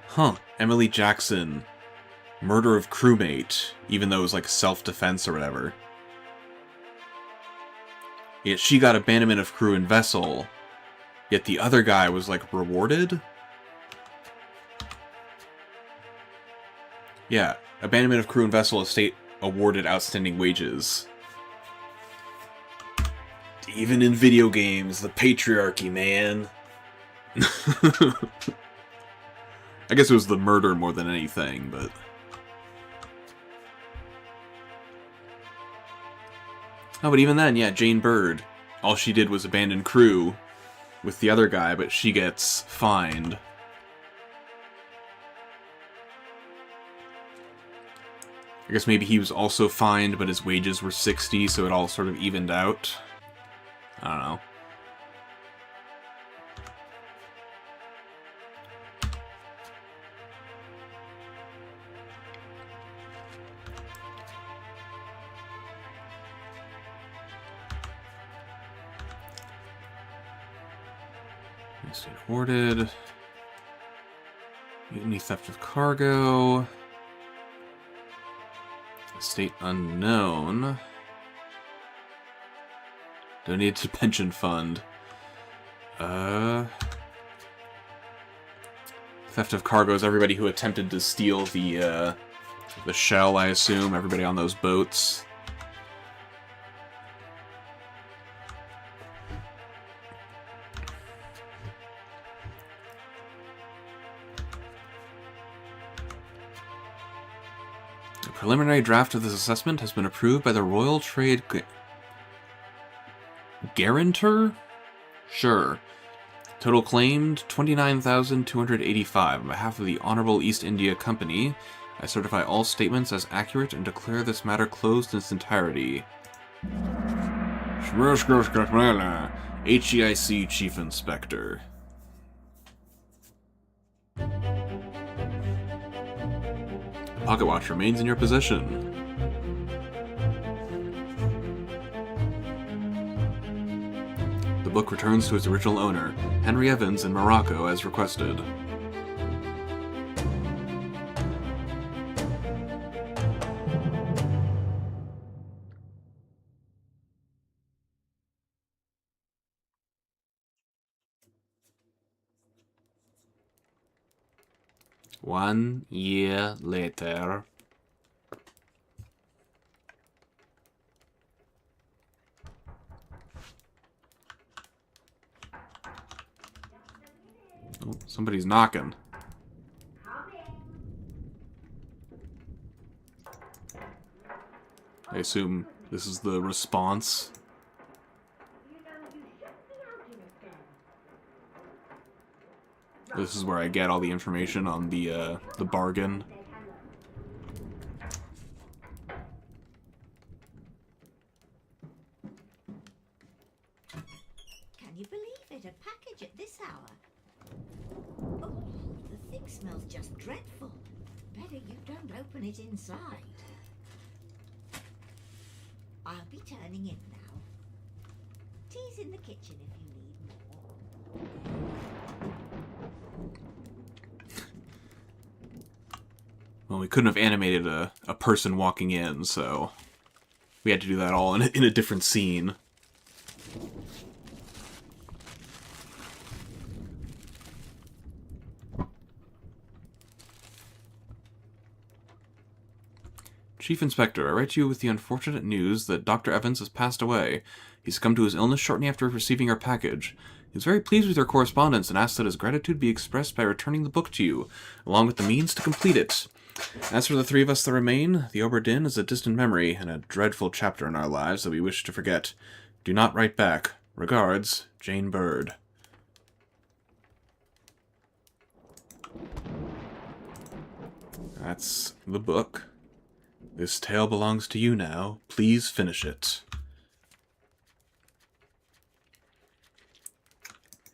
Huh. Emily Jackson. Murder of crewmate, even though it was like self-defense or whatever. Yet she got abandonment of crew and vessel, yet the other guy was like rewarded? Yeah, abandonment of crew and vessel estate awarded outstanding wages. Even in video games, the patriarchy, man. I guess it was the murder more than anything, but... Oh, but even then, yeah, Jane Bird. All she did was abandon crew with the other guy, but she gets fined. I guess maybe he was also fined, but his wages were 60, so it all sort of evened out. I don't know. Estate awarded. Mutiny, theft of cargo. Estate unknown. Donated to pension fund. Theft of cargo is everybody who attempted to steal the shell, I assume. Everybody on those boats. The preliminary draft of this assessment has been approved by the Royal Trade Guarantor? Sure. Total claimed 29,285. On behalf of the Honorable East India Company, I certify all statements as accurate and declare this matter closed in its entirety. HEIC Chief Inspector. Pocket watch remains in your possession. The book returns to its original owner, Henry Evans in Morocco, as requested. One year later. Oh, somebody's knocking. I assume this is the response. This is where I get all the information on the bargain. Can you believe it? A package at this hour? Oh, the thing smells just dreadful. Better you don't open it inside. I'll be turning in now. Tea's in the kitchen if you need more. Well, we couldn't have animated a person walking in, so we had to do that all in a different scene. Chief Inspector, I write to you with the unfortunate news that Dr. Evans has passed away. He succumbed to his illness shortly after receiving our package. He was very pleased with your correspondence and asked that his gratitude be expressed by returning the book to you, along with the means to complete it. As for the three of us that remain, the Obra Dinn is a distant memory and a dreadful chapter in our lives that we wish to forget. Do not write back. Regards, Jane Bird. That's the book. This tale belongs to you now. Please finish it.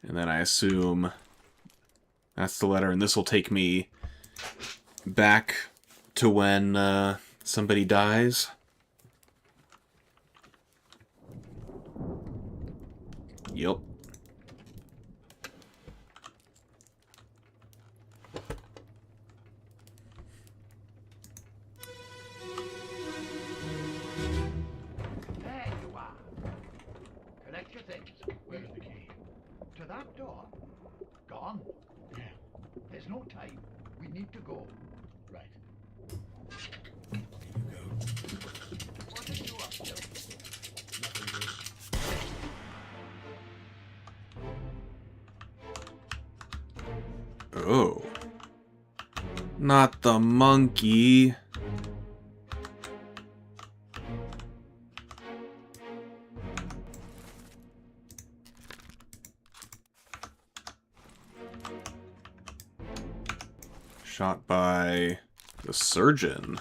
And then I assume that's the letter, and this will take me back to when somebody dies. Yep. There you are. Collect your things. Where's the key? To that door. Gone. Yeah. There's no time. We need to go. Right. What are you up to? Oh. Not the monkey. Shot by the surgeon.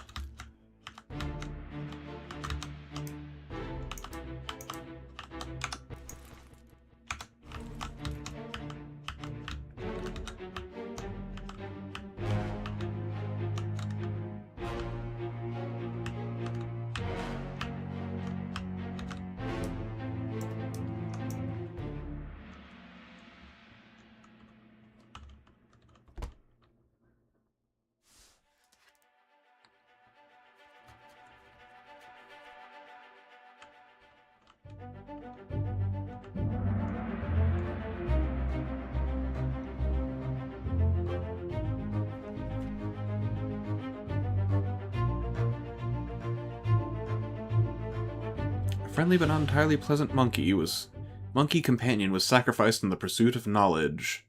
A friendly but not entirely pleasant monkey companion was sacrificed in the pursuit of knowledge.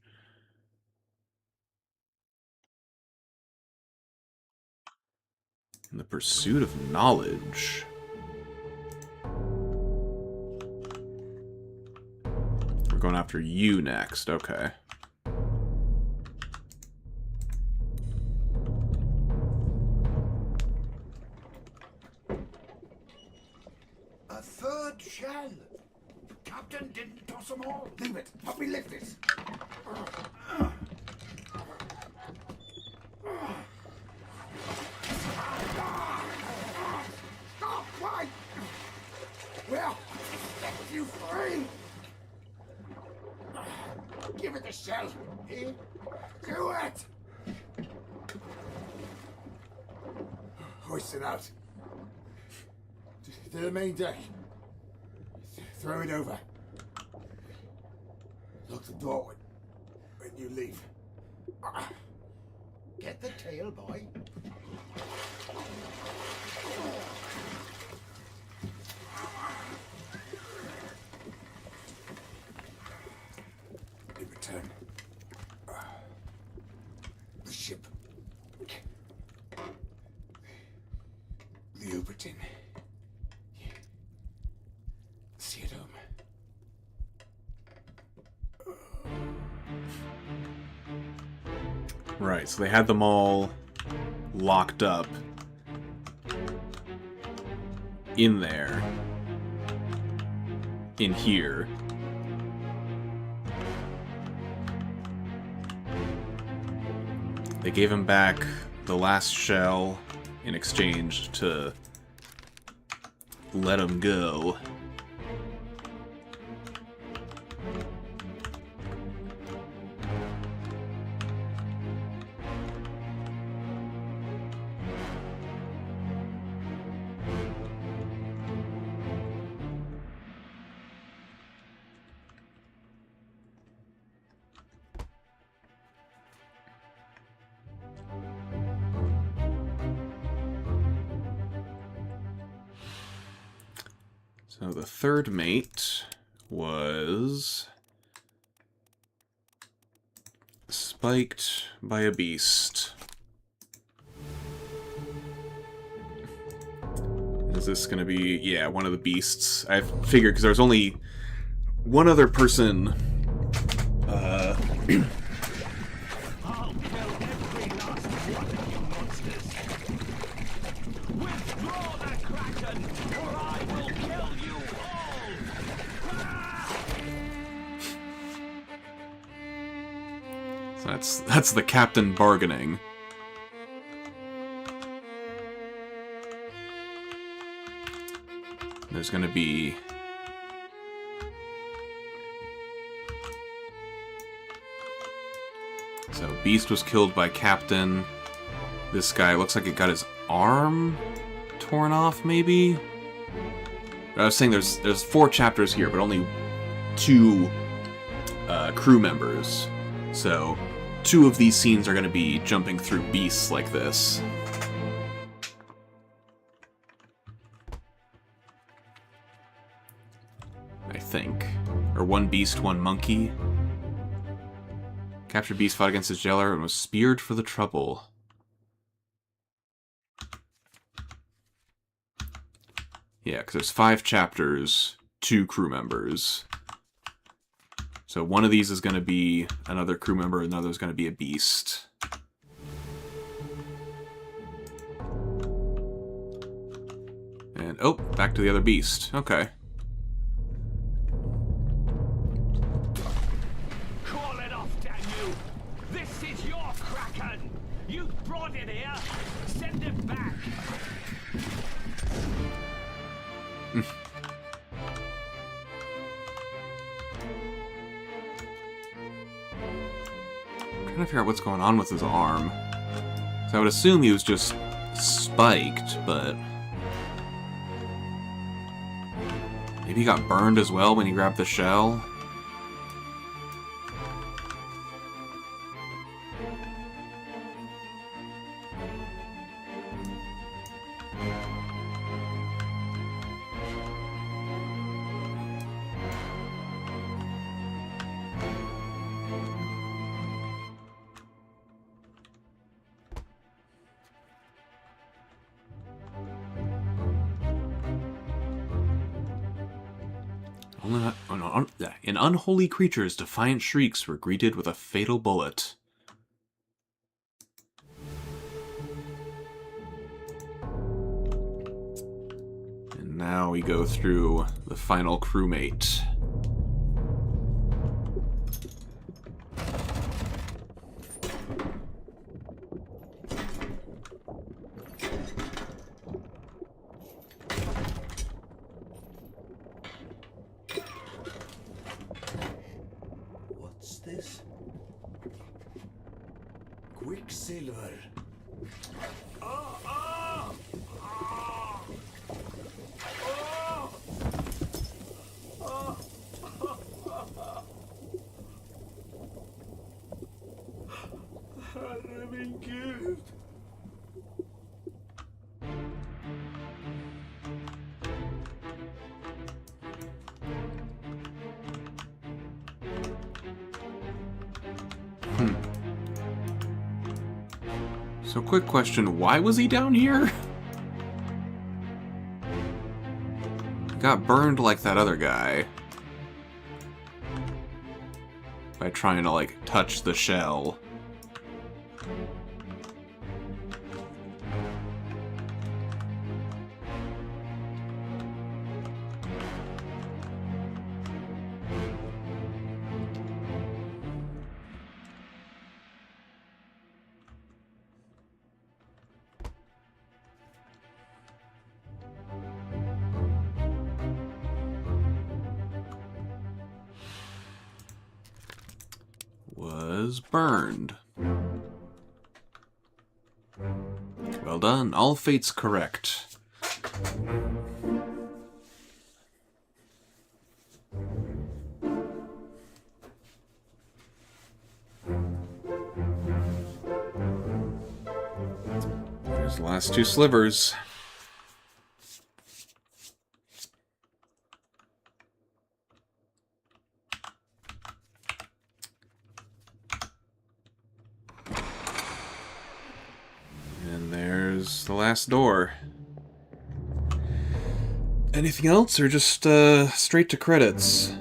In the pursuit of knowledge. We're going after you next, okay. A third shell. Captain didn't toss them all. Leave it. Help me lift it. Stop! Why? Well, set you free. Give it the shell. Here. Do it. Hoist it out. To the main deck. Throw it over. Lock the door when you leave. Get the tail, boy. In return, the ship. The Obra Dinn. See it home. Right, so they had them all locked up in there. In here. They gave him back the last shell in exchange to let him go. So the third mate was spiked by a beast. Is this going to be, yeah, one of the beasts? I figured because there's only one other person. I'll kill every last one of you monsters. Withdraw the Kraken, or I will kill you all! So that's the captain bargaining. There's going to be so Beast was killed by Captain. This guy looks like it got his arm torn off, maybe? I was saying there's 4 chapters here, but only 2 crew members. So 2 of these scenes are going to be jumping through beasts like this. think. Or one beast, one monkey. Captured beast fought against his jailer and was speared for the trouble. Yeah, because there's 5 chapters, 2 crew members. So one of these is going to be another crew member, another is going to be a beast. And, oh, back to the other beast. Okay. Call it off, damn you! This is your Kraken! You brought it here! Send it back! I'm trying to figure out what's going on with his arm. So I would assume he was just spiked, but... maybe he got burned as well when he grabbed the shell? In unholy creatures, defiant shrieks were greeted with a fatal bullet. And now we go through the final crewmate. This? Quicksilver. Ah! Ah! Ah! Ah! Herre min Gud! So quick question, why was he down here? He got burned like that other guy. By trying to, like, touch the shell. Was burned. Well done. All fates correct. There's the last 2 slivers. The last door. Anything else, or just straight to credits?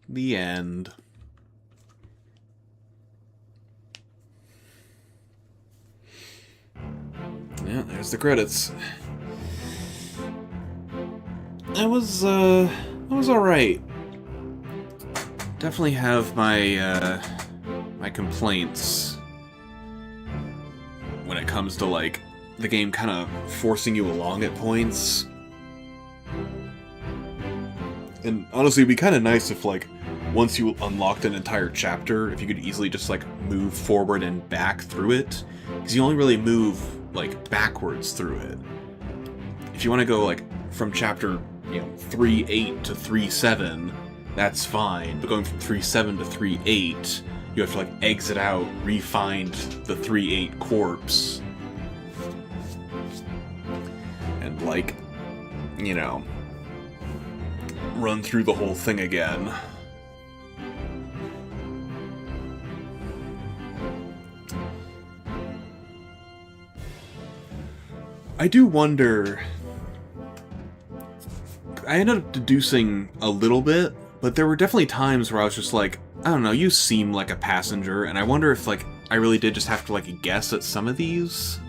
The end. Yeah, there's the credits. That was alright. Definitely have my, my complaints when it comes to, like, the game kind of forcing you along at points. And honestly, it'd be kind of nice if, like, once you unlocked an entire chapter, if you could easily just, like, move forward and back through it. Because you only really move like, backwards through it. If you want to go, like, from chapter, 3.8 to 3.7, that's fine. But going from 3.7 to 3.8, you have to, like, exit out, re-find the 3.8 corpse. And, like, run through the whole thing again. I do wonder... I ended up deducing a little bit, but there were definitely times where I was just like, I don't know, you seem like a passenger, and I wonder if, like, I really did just have to, like, guess at some of these?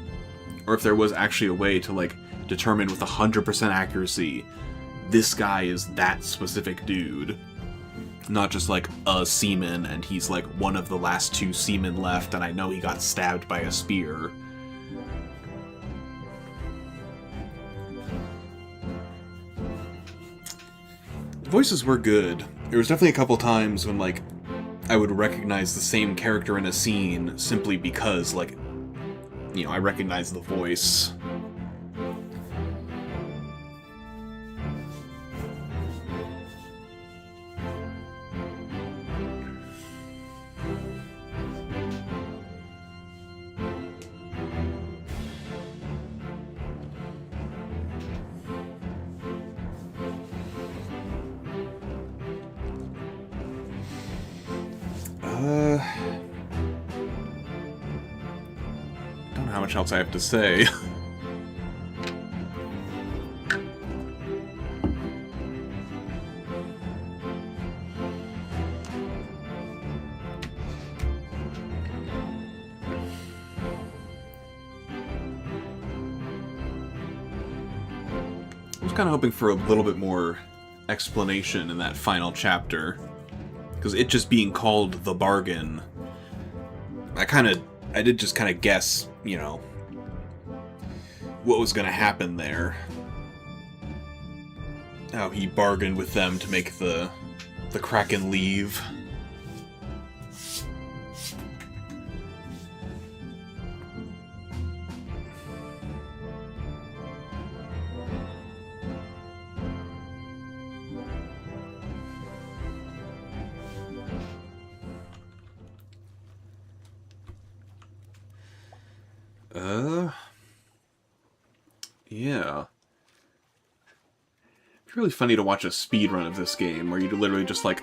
Or if there was actually a way to, like, determine with 100% accuracy, this guy is that specific dude. Not just, like, a seaman, and he's, like, one of the last 2 seamen left, and I know he got stabbed by a spear. The voices were good. There was definitely a couple times when, like, I would recognize the same character in a scene simply because, like, I recognize the voice. Don't know how much else I have to say. I was kind of hoping for a little bit more explanation in that final chapter. Because it just being called The Bargain, I did just kind of guess, what was going to happen there. How he bargained with them to make the Kraken leave. Yeah. It's really funny to watch a speedrun of this game, where you literally just, like,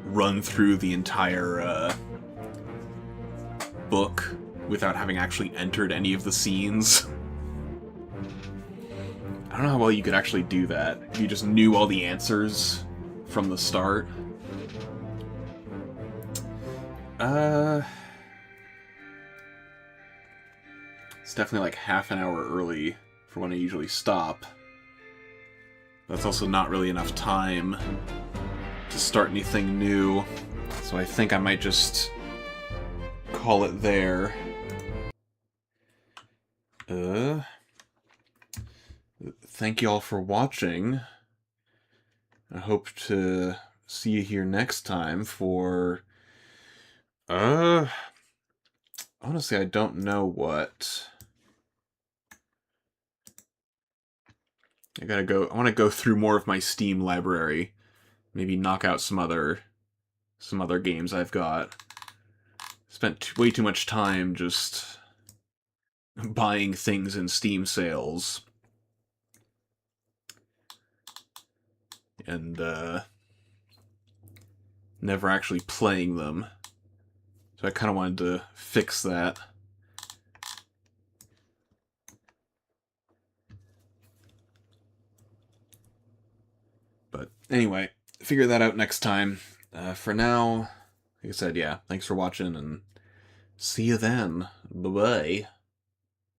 run through the entire, book without having actually entered any of the scenes. I don't know how well you could actually do that, if you just knew all the answers from the start. It's definitely like half an hour early for when I usually stop. That's also not really enough time to start anything new, so I think I might just call it there. Thank you all for watching. I hope to see you here next time for... honestly, I don't know what... I want to go through more of my Steam library. Maybe knock out some other games I've got. Spent way too much time just buying things in Steam sales. And, never actually playing them. So I kind of wanted to fix that. But anyway, figure that out next time. For now, like I said, yeah, thanks for watching, and see you then. Bye-bye.